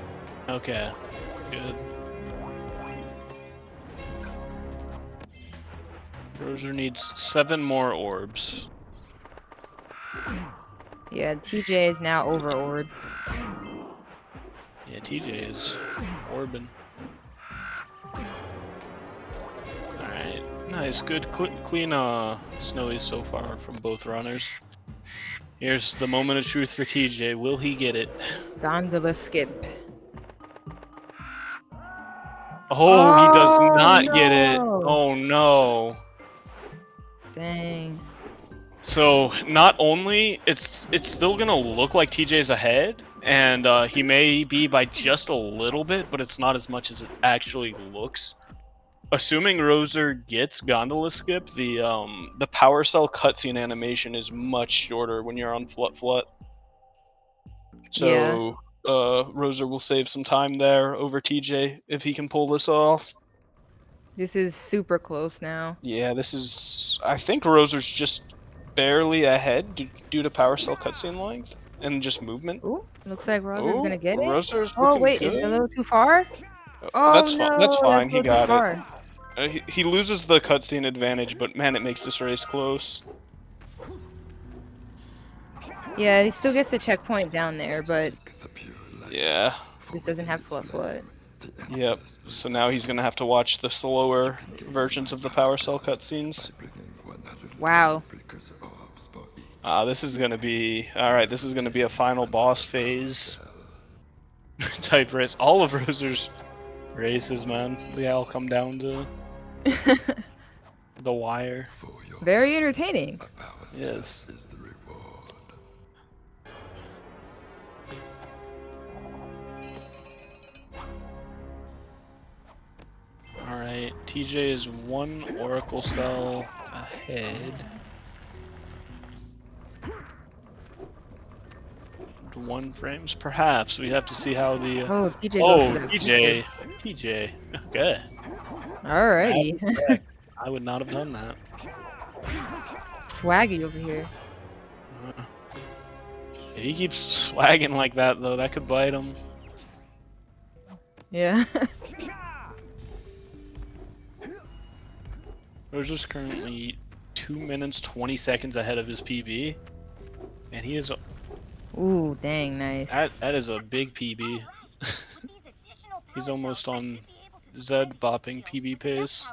okay. Good. Rozer needs 7 more orbs. Yeah, TJ is now over orbed. Yeah, TJ is orbing. Alright, nice, good, clean snowies so far from both runners. Here's the moment of truth for TJ. Will he get it? Gondola skip. Oh, he does not get it. Oh no. Dang. So not only it's still gonna look like TJ's ahead, And he may be by just a little bit, but it's not as much as it actually looks. Assuming Rozer gets Gondola Skip, the Power Cell cutscene animation is much shorter when you're on Flut. Yeah. So Rozer will save some time there over TJ if he can pull this off. This is super close now. Yeah, this is... I think Rozer's just barely ahead due to Power Cell cutscene length and just movement. Ooh, looks like Rozer's gonna get it. Rozer's Oh looking wait, good. is it a little too far? That's Oh fine. no, That's fine. a He little too got it. far. He loses the cutscene advantage, but man, it makes this race close. Yeah, he still gets the checkpoint down there, but Yeah. this doesn't have Flut. Yep. So now he's gonna have to watch the slower versions of the Power Cell cutscenes. Wow. This is gonna be... Alright, this is gonna be a final boss phase type race. All of Rozer's races, man. They all come down to the wire. Very entertaining. Yes. Alright, TJ is 1 Oracle Cell ahead. 1 frames? Perhaps. We have to see how the... Oh, TJ. Oh, TJ. TJ. Okay. Alrighty. I would not have done that. Swaggy over here. If he keeps swagging like that, though, that could bite him. Yeah. Rozer's currently 2 minutes 20 seconds ahead of his PB, and he is... Ooh, dang, nice. That is a big PB. He's almost on Zed bopping PB pace.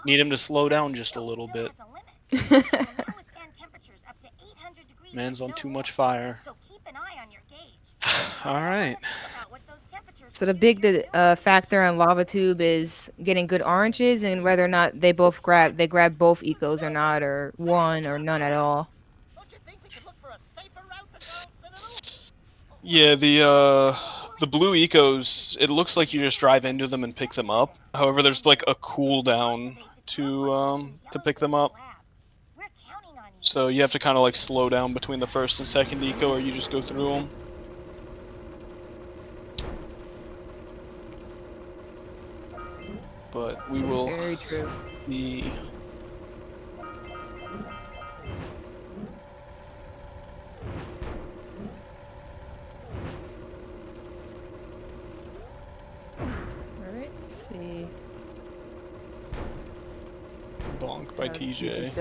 Need him to slow down just a little bit. Man's on too much fire. Alright. So the big factor on Lava Tube is getting good oranges and whether or not they grab both ecos or not, or one or none at all. Yeah, the blue ecos, it looks like you just drive into them and pick them up. However, there's like a cooldown to pick them up. So you have to kind of like slow down between the first and second eco, or you just go through them. But we will Very true. be... Alright, let's see. Bonk by TJ.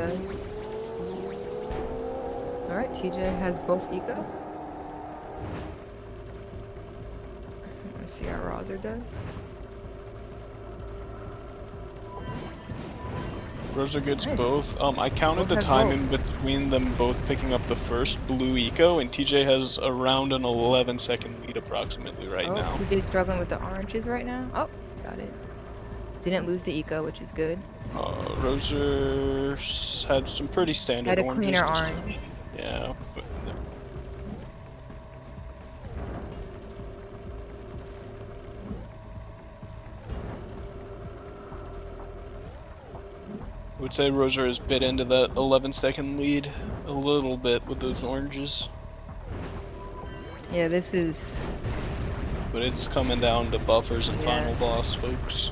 Alright, TJ has both eco. Let's see how Rozer does. Rozer gets Nice. both. I counted Both the have time both. in between them both picking up the first blue eco, and TJ has around an 11-second lead approximately right now. TJ's struggling with the oranges right now. Oh, got it. Didn't lose the eco, which is good. Rozer had some pretty standard Had a oranges. cleaner orange. Yeah. I would say Rozer has bit into that 11-second lead a little bit with those oranges. Yeah, this is... But it's coming down to buffers and Yeah. final boss, folks.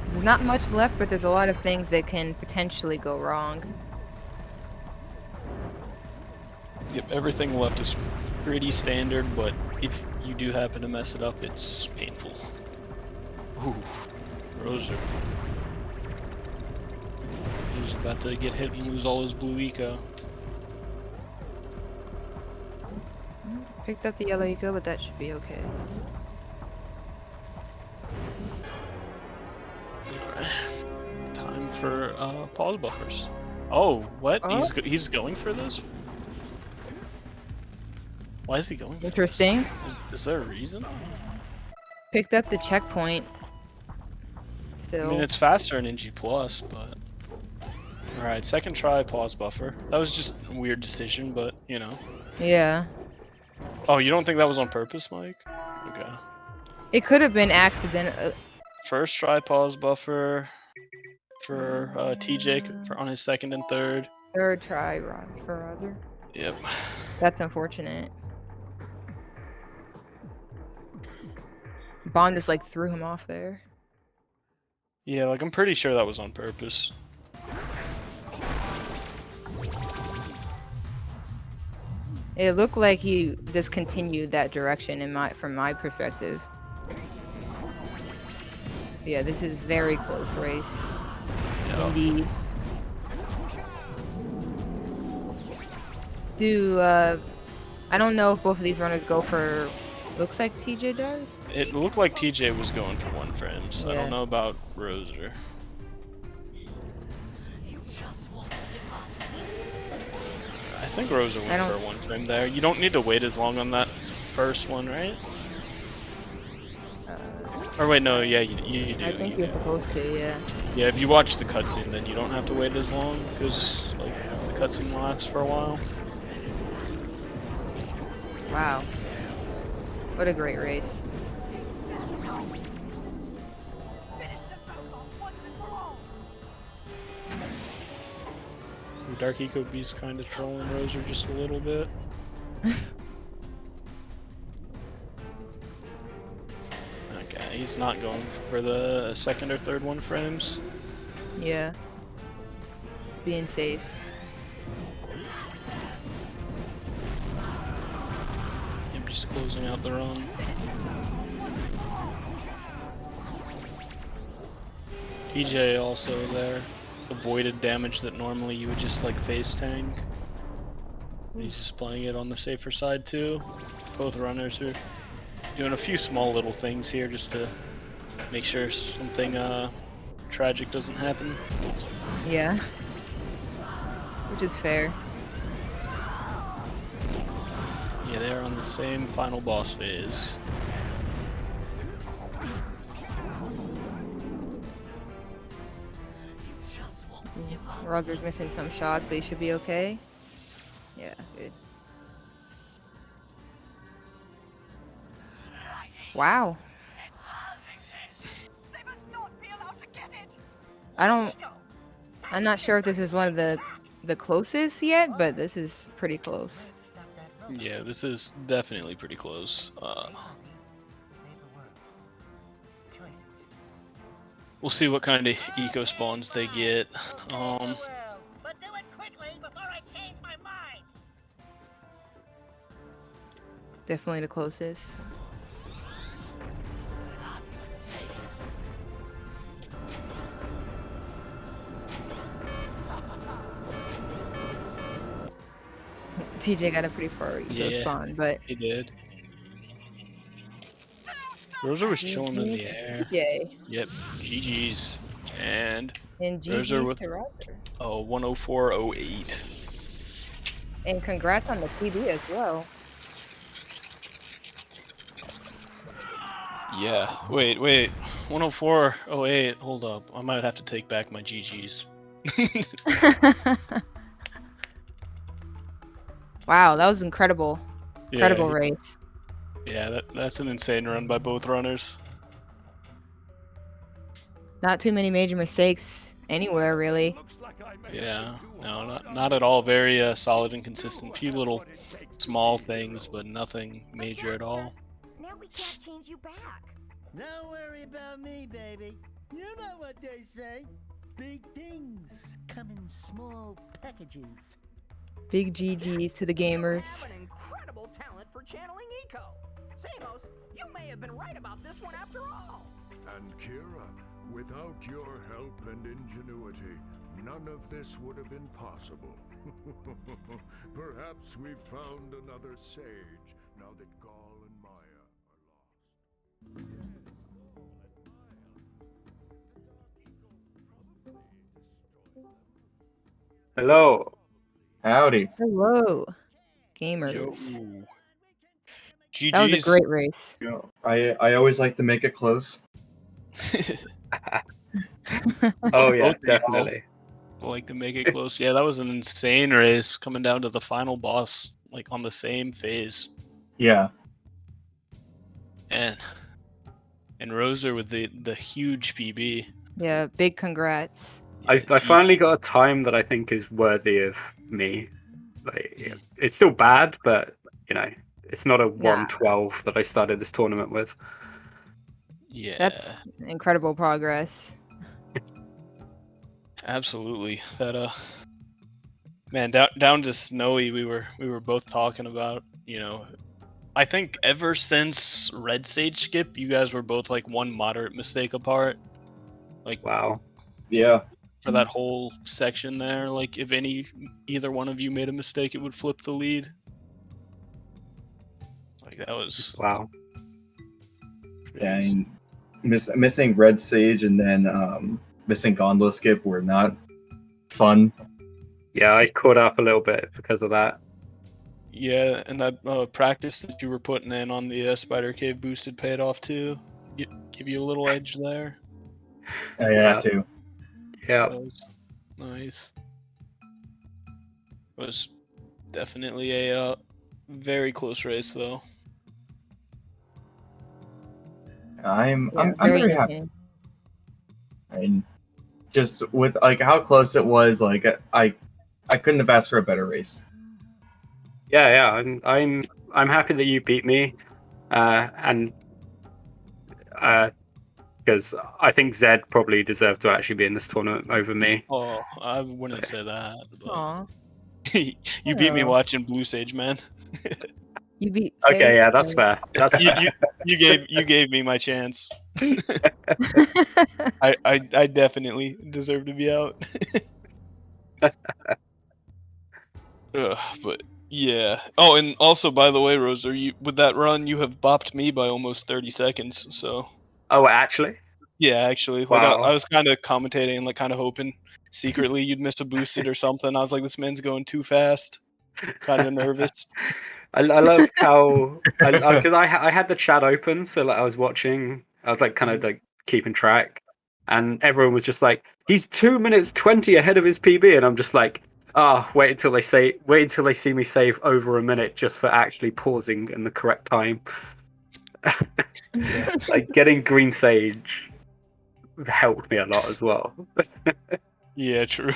There's not much left, but there's a lot of things that can potentially go wrong. Yep, everything left is pretty standard, but if you do happen to mess it up, it's painful. Ooh, Rozer. He's about to get hit and lose all his blue eco. Picked up the yellow eco, but that should be okay. Alright. Time for pause buffers. Oh, what? Oh. He's going for this? Why is he going for this? Interesting. Is there a reason? Picked up the checkpoint. I Still. mean, it's faster in NG+, but... Alright, second try, pause buffer. That was just a weird decision, but, you know. Yeah. Oh, you don't think that was on purpose, Mike? Okay. It could have been accident. First try pause buffer for TJ on his second and third. Third try for Rozer. Yep. That's unfortunate. Bond just like threw him off there. Yeah, like I'm pretty sure that was on purpose. It looked like he discontinued that direction from my perspective. Yeah, this is very close race. Yeah. Indeed. I don't know if both of these runners go for. Looks like TJ does. It looked like TJ was going for 1 frames. I Yeah. don't know about Rozer. I think Rozer went for 1 frame there. You don't need to wait as long on that first one, right? Or wait, no, yeah, you do. I think you're supposed to, yeah. Yeah, if you watch the cutscene, then you don't have to wait as long, because like the cutscene lasts for a while. Wow. What a great race. Dark Eco Beast kind of trolling Rozer just a little bit. Okay, he's not going for the second or third 1 frames. Yeah. Being safe. I'm just closing out the run. TJ also there. Avoided damage that normally you would just like face tank. He's just playing it on the safer side too. Both runners are doing a few small little things here just to make sure something tragic doesn't happen. Yeah. Which is fair. Yeah, they're on the same final boss phase. Rozer's missing some shots, but he should be okay. Yeah, good. Wow. I'm not sure if this is one of the closest yet, but this is pretty close. Yeah, this is definitely pretty close. We'll see what kind of eco spawns they get. But do it quickly before I change my mind. Definitely the closest. TJ got a pretty far eco spawn, but he did. Rozer was chilling in the air. TJ. Yep, GG's. And GG's Rozer with to Rozer. 104.08. And congrats on the PB as well. Yeah, wait. 104.08. Hold up. I might have to take back my GG's. Wow, that was incredible. Incredible Yeah, race. Yeah, that's an insane run by both runners. Not too many major mistakes anywhere, really. Yeah, no, not at all. Very solid and consistent. Few little small things, but nothing major at all. Now we can't change you back. Don't worry about me, baby. You know what they say. Big things come in small packages. Big GG's to the gamers. You have an incredible talent for channeling eco. Samos, you may have been right about this one after all. And Kira, without your help and ingenuity, none of this would have been possible. Perhaps we've found another sage, now that Gaul and Maya are lost. Hello. Howdy. Hello, gamers. Yo. GG's. That was a great race. You know, I always like to make it close. Oh yeah, definitely. Like to make it close. Yeah, that was an insane race coming down to the final boss, like on the same phase. Yeah. And Rozer with the huge PB. Yeah, big congrats. Yeah, I finally got a time that I think is worthy of me. Like, it's still bad, but you know, it's not a 112 that I started this tournament with. Yeah, That's incredible progress. Absolutely. That man, down to Snowy, we were both talking about, you know, I think ever since Red Sage skip, you guys were both like one moderate mistake apart. Like, wow. Yeah. For that whole section there, like if either one of you made a mistake, it would flip the lead. Like that was wow. Yeah, and missing Red Sage and then missing Gondola skip were not fun. Yeah, I caught up a little bit because of that. Yeah, and that practice that you were putting in on the Spider Cave boosted paid off too. Give you a little edge there. Yeah, too. Yeah. That was nice. It was definitely a very close race though. I'm very happy. I mean, just with like how close it was, like I couldn't have asked for a better race. Yeah, I'm happy that you beat me, and because I think Zed probably deserved to actually be in this tournament over me. Oh, I wouldn't say that. Aw. You beat me watching Blue Sage, man. You beat. Okay, yeah, that's fair. That's fair. You gave me my chance. I definitely deserve to be out. But yeah. Oh, and also by the way, Rozer, you with that run you have bopped me by almost 30 seconds. So. Oh, actually. Yeah, actually, like I was kind of commentating and like kind of hoping secretly you'd miss a boosted or something. I was like, this man's going too fast. Kind of nervous. I loved how because I had the chat open, so like I was watching, I was like kind of like keeping track, and everyone was just like, he's 2 minutes 20 ahead of his PB, and I'm just like, wait until they see me save over a minute just for actually pausing in the correct time. Like getting Green Sage helped me a lot as well. Yeah, true.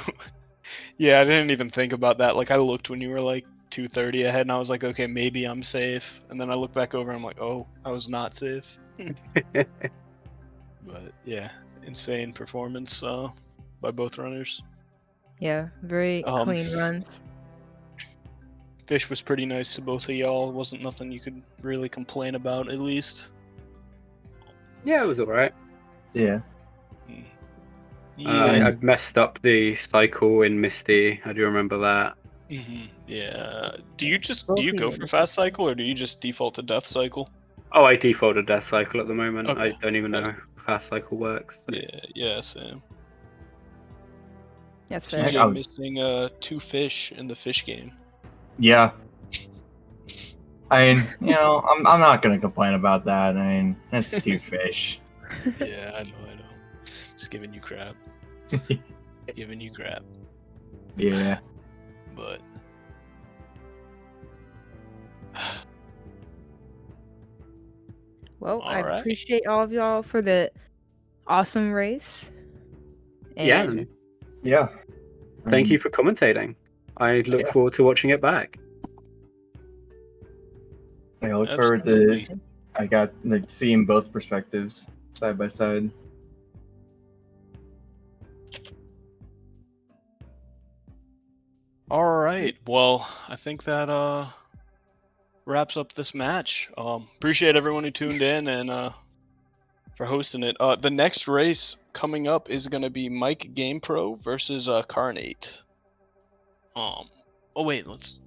Yeah, I didn't even think about that. Like I looked when you were like 230 ahead, and I was like, okay, maybe I'm safe. And then I look back over, and I'm like, oh, I was not safe. But yeah, insane performance by both runners. Yeah, very clean runs. Fish was pretty nice to both of y'all. Wasn't nothing you could really complain about, at least. Yeah, it was alright. Yeah. I messed up the cycle in Misty. I do remember that. Yeah. Do you go for fast cycle or do you just default to death cycle? Oh, I default to death cycle at the moment. Okay. I don't even know how fast cycle works. So. Yeah, same. That's fair. TJ missing 2 fish in the fish game. Yeah. I mean, you know, I'm not gonna complain about that. I mean, that's 2 fish. Yeah, I know. Just giving you crap. Giving you crap. Yeah. But well, I appreciate all of y'all for the awesome race. And yeah. Thank you for commentating. I look forward to watching it back. I look forward to. I got like seeing both perspectives side by side. all right. Well, I think that wraps up this match. Appreciate everyone who tuned in and for hosting it. The next race coming up is gonna be Mike Game Pro versus Carnate. Oh wait, let's.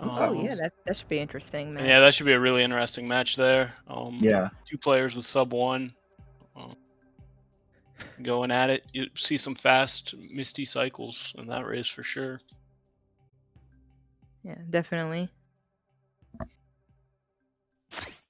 yeah, that should be interesting, man. Yeah, that should be a really interesting match there. Yeah. 2 players with sub 1. Going at it. You see some fast Misty cycles in that race for sure. Yeah, definitely.